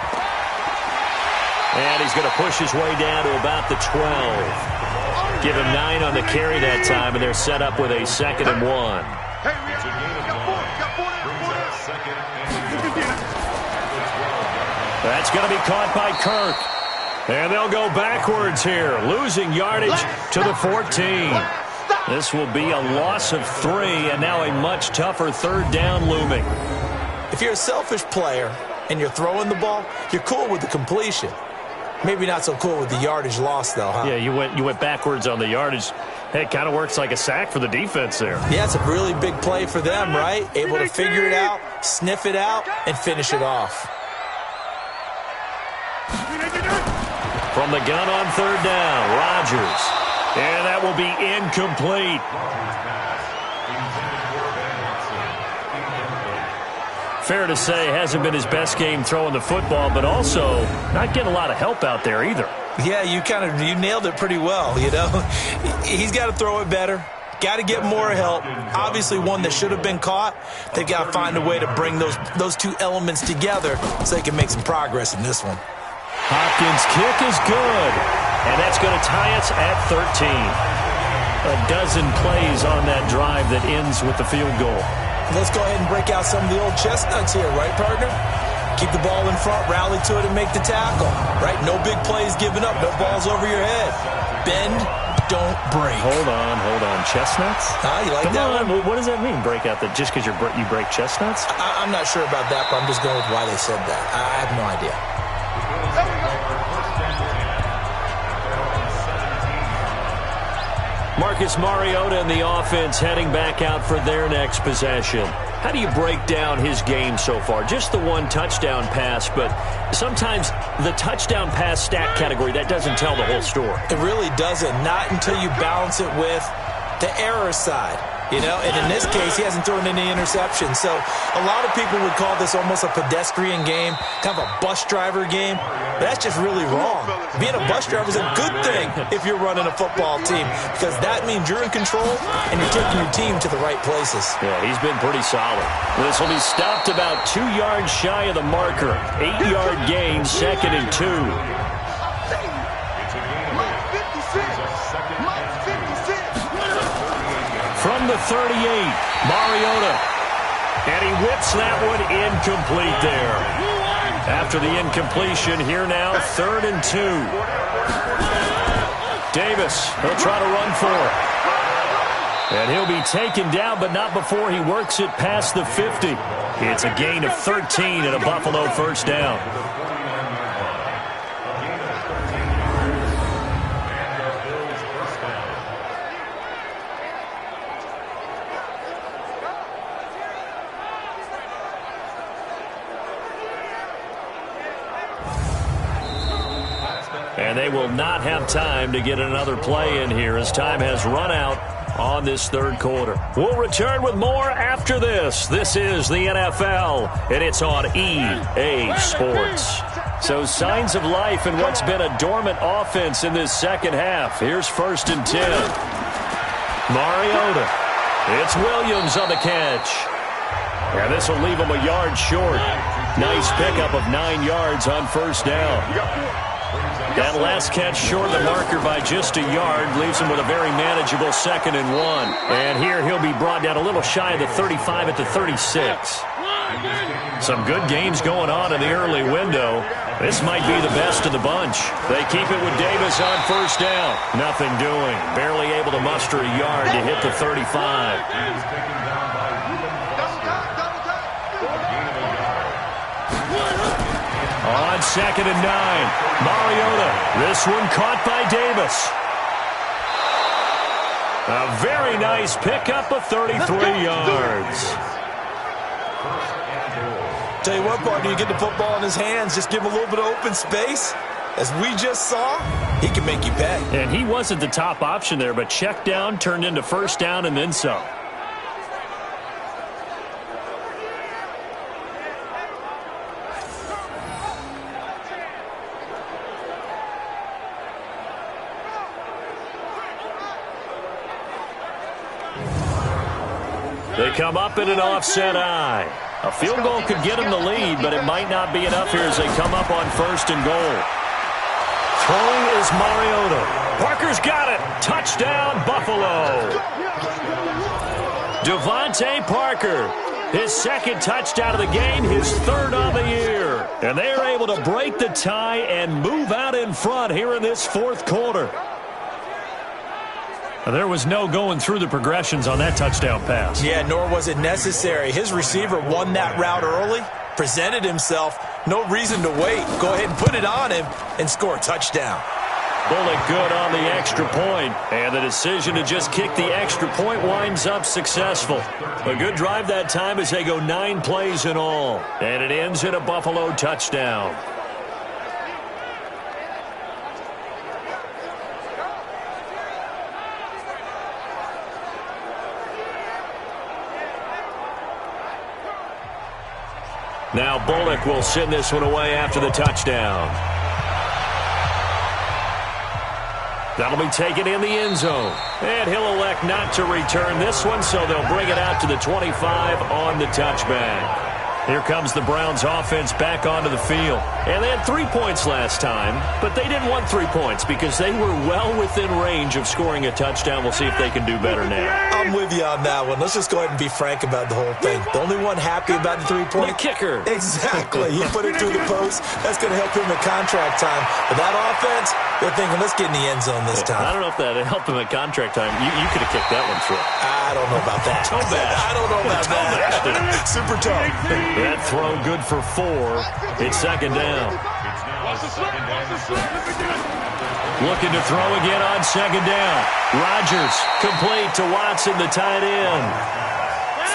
And he's going to push his way down to about the 12. Give him 9 on the carry that time, and they're set up with a 2nd and 1. That's going to be caught by Kirk. And they'll go backwards here, losing yardage to the 14. This will be a loss of 3, and now a much tougher 3rd down looming. If you're a selfish player and you're throwing the ball, you're cool with the completion. Maybe not so cool with the yardage loss, though, huh? Yeah, you went backwards on the yardage. Hey, it kind of works like a sack for the defense there. Yeah, it's a really big play for them, right? Able to figure it out, sniff it out, and finish it off. From the gun on third down, Rodgers. And that will be incomplete. Fair to say, hasn't been his best game throwing the football, but also not getting a lot of help out there either. Yeah, you nailed it pretty well, you know. He's got to throw it better. Got to get more help. Obviously, one that should have been caught. They've got to find a way to bring those two elements together so they can make some progress in this one. Hopkins' kick is good, and that's going to tie us at 13. A dozen plays on that drive that ends with the field goal. Let's go ahead and break out some of the old chestnuts here, right, partner? Keep the ball in front, rally to it, and make the tackle, right? No big plays given up, no balls over your head. Bend, don't break. Hold on. Chestnuts? You like Come that on. one? What does that mean, break out? That just because you break chestnuts? I'm not sure about that, but I'm just going with why they said that. I have no idea. Marcus Mariota and the offense heading back out for their next possession. How do you break down his game so far? Just the one touchdown pass, but sometimes the touchdown pass stat category, that doesn't tell the whole story. It really doesn't. Not until you balance it with the error side. You know, and in this case, he hasn't thrown any interceptions. So a lot of people would call this almost a pedestrian game, kind of a bus driver game. But that's just really wrong. Being a bus driver is a good thing if you're running a football team, because that means you're in control and you're taking your team to the right places. Yeah, he's been pretty solid. This will be stopped about 2 yards shy of the marker. 8-yard gain, 2nd and 2. From the 38, Mariota. And he whips that one incomplete there. After the incompletion, here now, 3rd and 2. Davis, he'll try to run for it. And he'll be taken down, but not before he works it past the 50. It's a gain of 13 and a Buffalo first down. And they will not have time to get another play in here as time has run out on this third quarter. We'll return with more after this. This is the NFL, and it's on EA Sports. So signs of life in what's been a dormant offense in this second half. Here's 1st and 10. Mariota. It's Williams on the catch. And this will leave him a yard short. Nice pickup of 9 yards on first down. That last catch short of the marker by just a yard leaves him with a very manageable 2nd and 1. And here he'll be brought down a little shy of the 35 at the 36. Some good games going on in the early window. This might be the best of the bunch. They keep it with Davis on first down. Nothing doing. Barely able to muster a yard to hit the 35. On 2nd and 9, Mariota. This one caught by Davis. A very nice pickup of 33 yards. Tell you what, partner, you get the football in his hands, just give him a little bit of open space. As we just saw, he can make you pay. And he wasn't the top option there, but check down turned into first down and then some. They come up in an offset eye. A field goal could get them the lead, but it might not be enough here as they come up on 1st and goal. Throwing is Mariota. Parker's got it. Touchdown, Buffalo. Devontae Parker, his 2nd touchdown of the game, his 3rd of the year. And they are able to break the tie and move out in front here in this 4th quarter. There was no going through the progressions on that touchdown pass. Yeah, nor was it necessary. His receiver won that route early, presented himself. No reason to wait. Go ahead and put it on him and score a touchdown. Bullock good on the extra point, and the decision to just kick the extra point winds up successful. A good drive that time as they go 9 plays in all, and it ends in a Buffalo touchdown. Now Bullock will send this one away after the touchdown. That'll be taken in the end zone. And he'll elect not to return this one, so they'll bring it out to the 25 on the touchback. Here comes the Browns offense back onto the field. And they had 3 points last time, but they didn't want 3 points because they were well within range of scoring a touchdown. We'll see if they can do better now. I'm with you on that one. Let's just go ahead and be frank about the whole thing. The only one happy about the 3-point? The kicker. Exactly. He put it through the post. That's going to help him at contract time. But that offense, they're thinking, let's get in the end zone this time. I don't know if that helped him at contract time. You could have kicked that one through. I don't know about that. Toe bash. I don't know about that. Super toe. That throw good for 4. It's second down. Looking to throw again on second down. Rodgers complete to Watson, the tight end.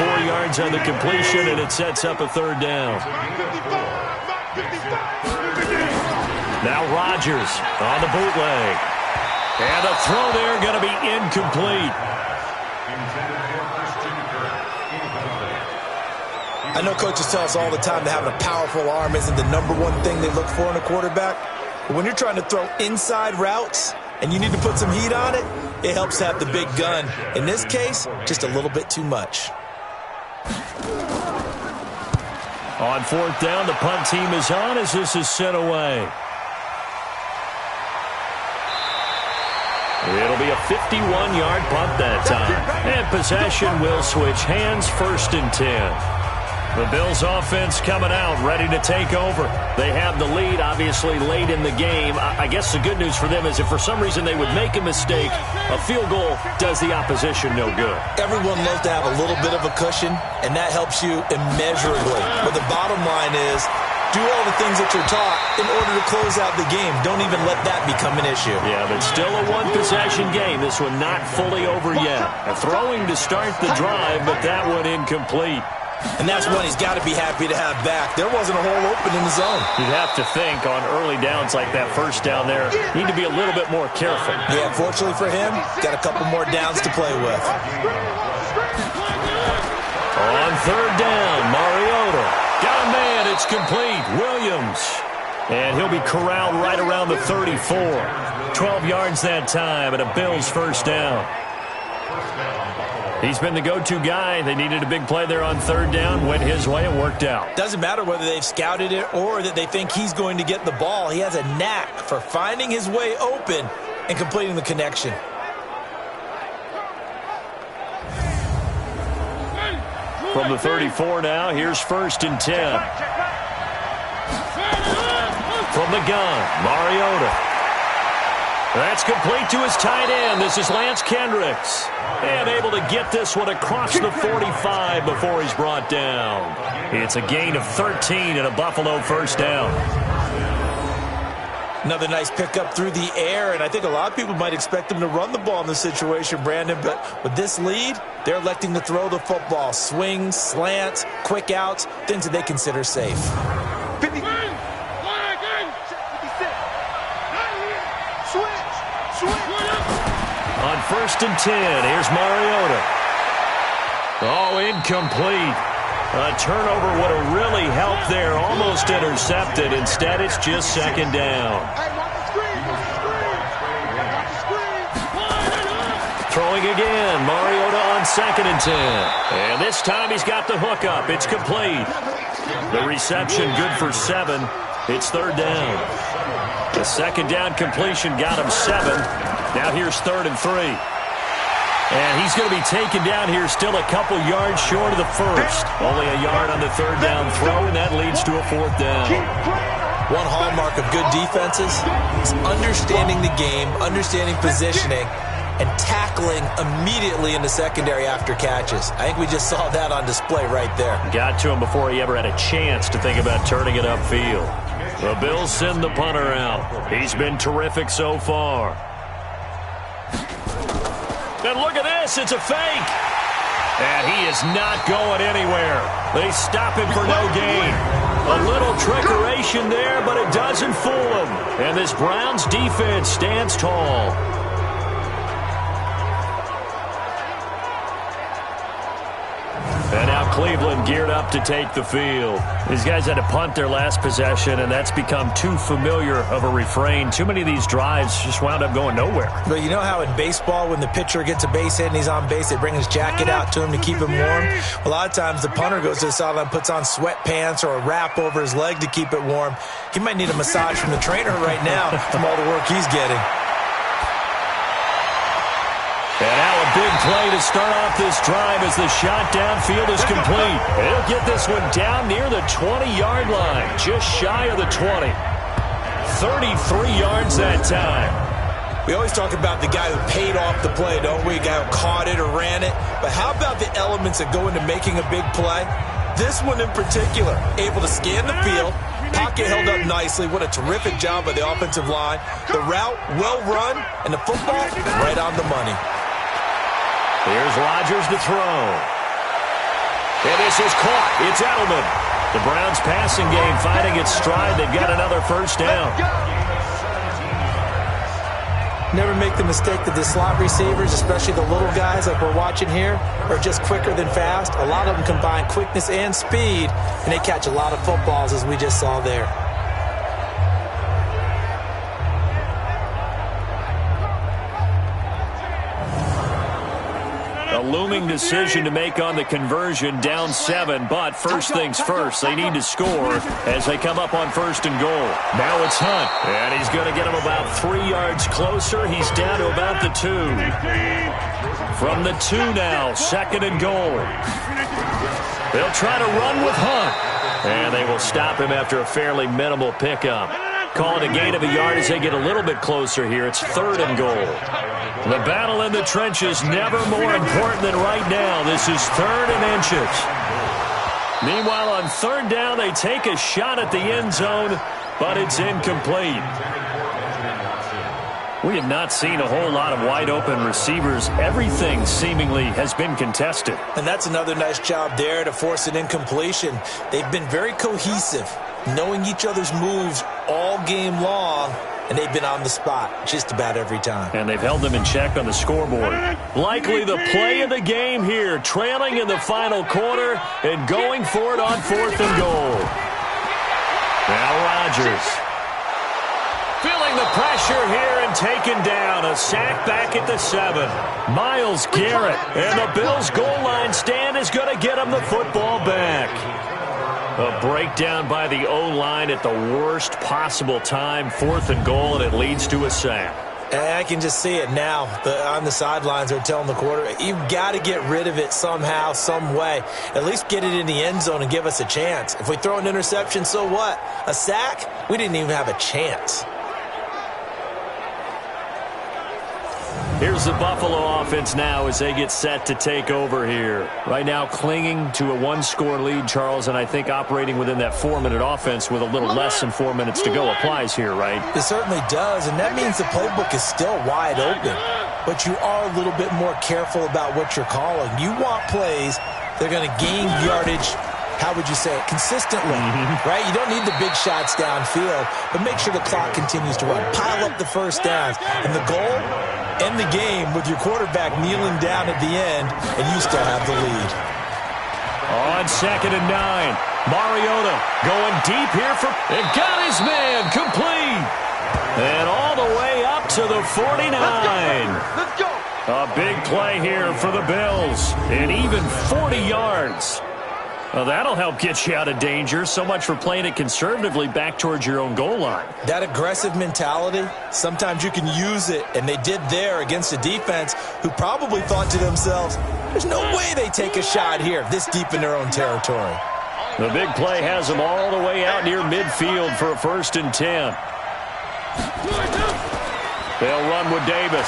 4 yards on the completion, and it sets up a third down. Now Rodgers on the bootleg. And a throw there going to be incomplete. I know coaches tell us all the time that having a powerful arm isn't the number one thing they look for in a quarterback. But when you're trying to throw inside routes and you need to put some heat on it, it helps to have the big gun. In this case, just a little bit too much. On 4th down, the punt team is on as this is sent away. It'll be a 51-yard punt that time. And possession will switch hands, 1st and 10. The Bills offense coming out, ready to take over. They have the lead, obviously, late in the game. I guess the good news for them is if for some reason they would make a mistake, a field goal does the opposition no good. Everyone loves to have a little bit of a cushion, and that helps you immeasurably. But the bottom line is, do all the things that you're taught in order to close out the game. Don't even let that become an issue. Yeah, but still a one-possession game. This one not fully over yet. A throwing to start the drive, but that one incomplete. And that's one he's got to be happy to have back. There wasn't a hole open in the zone. You'd have to think on early downs like that first down there, need to be a little bit more careful. Yeah, fortunately for him, got a couple more downs to play with. On 3rd down, Mariota. Got a man, it's complete. Williams. And he'll be corralled right around the 34. 12 yards that time, and a Bills first down. He's been the go-to guy. They needed a big play there on 3rd down. Went his way and worked out. Doesn't matter whether they've scouted it or that they think he's going to get the ball. He has a knack for finding his way open and completing the connection. From the 34 now, here's 1st and 10. From the gun, Mariota. That's complete to his tight end. This is Lance Kendricks. And able to get this one across the 45 before he's brought down. It's a gain of 13 and a Buffalo first down. Another nice pickup through the air, and I think a lot of people might expect them to run the ball in this situation, Brandon, but with this lead, they're electing to throw the football. Swings, slants, quick outs, things that they consider safe. 50. On 1st and 10, here's Mariota. Oh, incomplete. A turnover would have really helped there. Almost intercepted. Instead, it's just 2nd down. Throwing again. Mariota on 2nd and 10. And this time he's got the hook up. It's complete. The reception good for 7. It's 3rd down. The 2nd down completion got him 7. Now here's 3rd and 3. And he's going to be taken down here still a couple yards short of the first. Only a yard on the 3rd down throw, and that leads to a 4th down. One hallmark of good defenses is understanding the game, understanding positioning, and tackling immediately in the secondary after catches. I think we just saw that on display right there. Got to him before he ever had a chance to think about turning it upfield. The Bills send the punter out. He's been terrific so far. And look at this. It's a fake. And he is not going anywhere. They stop him for no gain. A little trickeration there, but it doesn't fool him. And this Browns defense stands tall. And now Cleveland geared up to take the field. These guys had to punt their last possession, and that's become too familiar of a refrain. Too many of these drives just wound up going nowhere. But you know how in baseball, when the pitcher gets a base hit and he's on base, they bring his jacket out to him to keep him warm? A lot of times the punter goes to the sideline, puts on sweatpants or a wrap over his leg to keep it warm. He might need a massage from the trainer right now from all the work he's getting. And now a big play to start off this drive as the shot downfield is complete. He'll get this one down near the 20-yard line, just shy of the 20. 33 yards that time. We always talk about the guy who paid off the play, don't we? A guy who caught it or ran it. But how about the elements that go into making a big play? This one in particular, able to scan the field, pocket held up nicely. What a terrific job by the offensive line. The route well run, and the football right on the money. Here's Rodgers to throw. And this is caught. It's Edelman. The Browns passing game finding its stride. They've got another first down. Never make the mistake that the slot receivers, especially the little guys like we're watching here, are just quicker than fast. A lot of them combine quickness and speed, and they catch a lot of footballs as we just saw there. A looming decision to make on the conversion, down 7, but first things first, they need to score as they come up on first and goal. Now it's Hunt, and he's going to get him about 3 yards closer. He's down to about the 2. From the 2 now, second and goal. They'll try to run with Hunt, and they will stop him after a fairly minimal pickup. Call it a gain of a yard as they get a little bit closer here. It's third and goal. The battle in the trenches never more important than right now. This is third and inches. Meanwhile, on third down, they take a shot at the end zone, but it's incomplete. We have not seen a whole lot of wide-open receivers. Everything seemingly has been contested. And that's another nice job there to force an incompletion. They've been very cohesive, knowing each other's moves all game long, and they've been on the spot just about every time. And they've held them in check on the scoreboard. Likely the play of the game here, trailing in the final quarter and going for it on fourth and goal. Now Rodgers. Feeling the pressure here and taken down. A sack back at the 7. Myles Garrett. And the Bills' goal line stand is going to get him the football back. A breakdown by the O-line at the worst possible time. Fourth and goal, and it leads to a sack. I can just see it now. On the sidelines, they're telling the quarterback, you've got to get rid of it somehow, some way. At least get it in the end zone and give us a chance. If we throw an interception, so what? A sack? We didn't even have a chance. Here's the Buffalo offense now as they get set to take over here. Right now clinging to a one-score lead, Charles, and I think operating within that 4-minute offense with a little less than 4 minutes to go applies here, right? It certainly does, and that means the playbook is still wide open. But you are a little bit more careful about what you're calling. You want plays that are going to gain yardage, how would you say it, consistently, right? You don't need the big shots downfield, but make sure the clock continues to run. Pile up the first downs. And the goal, end the game with your quarterback kneeling down at the end, and you still have the lead. On second and 9, Mariota going deep here for, and got his man complete. And all the way up to the 49. Let's go. A big play here for the Bills, and even 40 yards. Well, that'll help get you out of danger. So much for playing it conservatively back towards your own goal line. That aggressive mentality, sometimes you can use it, and they did there against a defense who probably thought to themselves, there's no way they take a shot here this deep in their own territory. The big play has them all the way out near midfield for a first and 10. They'll run with Davis.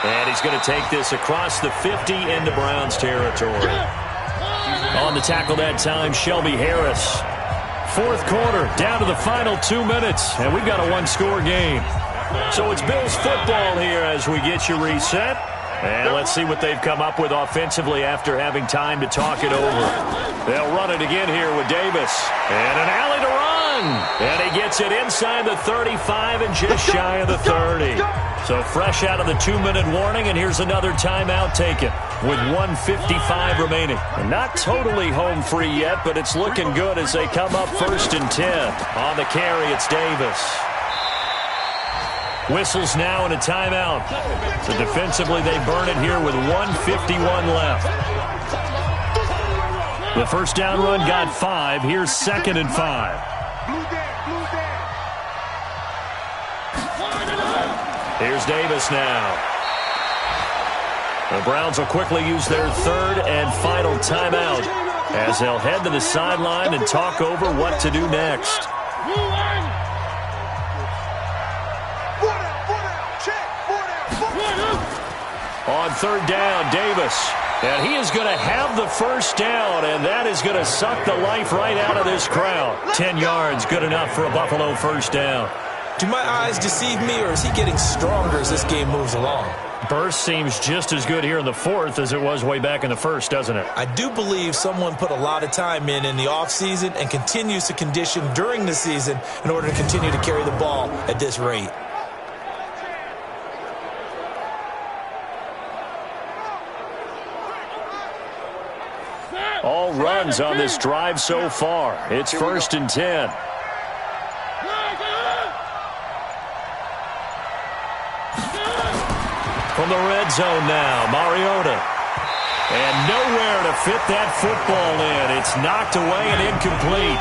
And he's going to take this across the 50 into Browns territory. On the tackle that time, Shelby Harris. Fourth quarter, down to the final 2 minutes, and we've got a one-score game. So it's Bills football here as we get you reset. And let's see what they've come up with offensively after having time to talk it over. They'll run it again here with Davis. And an alley to run. And he gets it inside the 35 and just shy of the 30. So fresh out of the 2-minute warning, and here's another timeout taken with 1:55 remaining. And not totally home free yet, but it's looking good as they come up 1st and 10. On the carry, it's Davis. Whistles now in a timeout. So defensively, they burn it here with 1:51 left. The first down run got 5. Here's 2nd and 5. Here's Davis now. The Browns will quickly use their 3rd and final timeout as they'll head to the sideline and talk over what to do next. On 3rd down, Davis. And he is going to have the first down, and that is going to suck the life right out of this crowd. 10 yards, good enough for a Buffalo first down. Do my eyes deceive me, or is he getting stronger as this game moves along? Burst seems just as good here in the 4th as it was way back in the 1st, doesn't it? I do believe someone put a lot of time in the offseason and continues to condition during the season in order to continue to carry the ball at this rate. All runs on this drive so far. It's 1st and 10. From the red zone now, Mariota. And nowhere to fit that football in. It's knocked away and incomplete.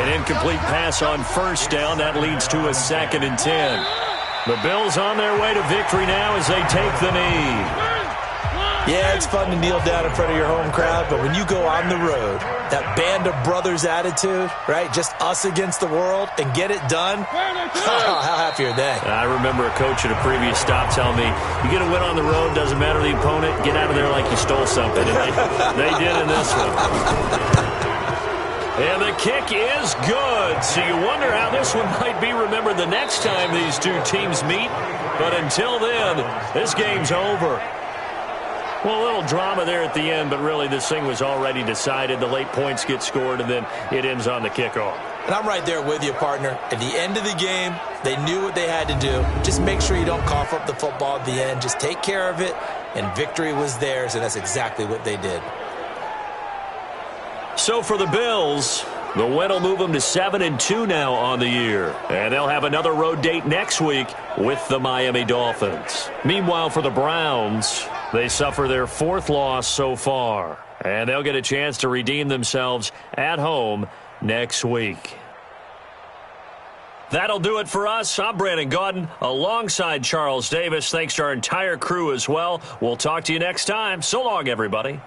An incomplete pass on 1st down. That leads to a 2nd and 10. The Bills on their way to victory now as they take the knee. Yeah, it's fun to kneel down in front of your home crowd, but when you go on the road, that band of brothers attitude, right, just us against the world, and get it done, how happy are they? I remember a coach at a previous stop telling me, you get a win on the road, doesn't matter the opponent, get out of there like you stole something. And they did in this one. And the kick is good. So you wonder how this one might be remembered the next time these two teams meet. But until then, this game's over. Well, a little drama there at the end, but really this thing was already decided. The late points get scored, and then it ends on the kickoff. And I'm right there with you, partner. At the end of the game, they knew what they had to do. Just make sure you don't cough up the football at the end. Just take care of it, and victory was theirs, and that's exactly what they did. So for the Bills, the win will move them to 7-2 now on the year. And they'll have another road date next week with the Miami Dolphins. Meanwhile, for the Browns, they suffer their 4th loss so far. And they'll get a chance to redeem themselves at home next week. That'll do it for us. I'm Brandon Gaudin alongside Charles Davis. Thanks to our entire crew as well. We'll talk to you next time. So long, everybody.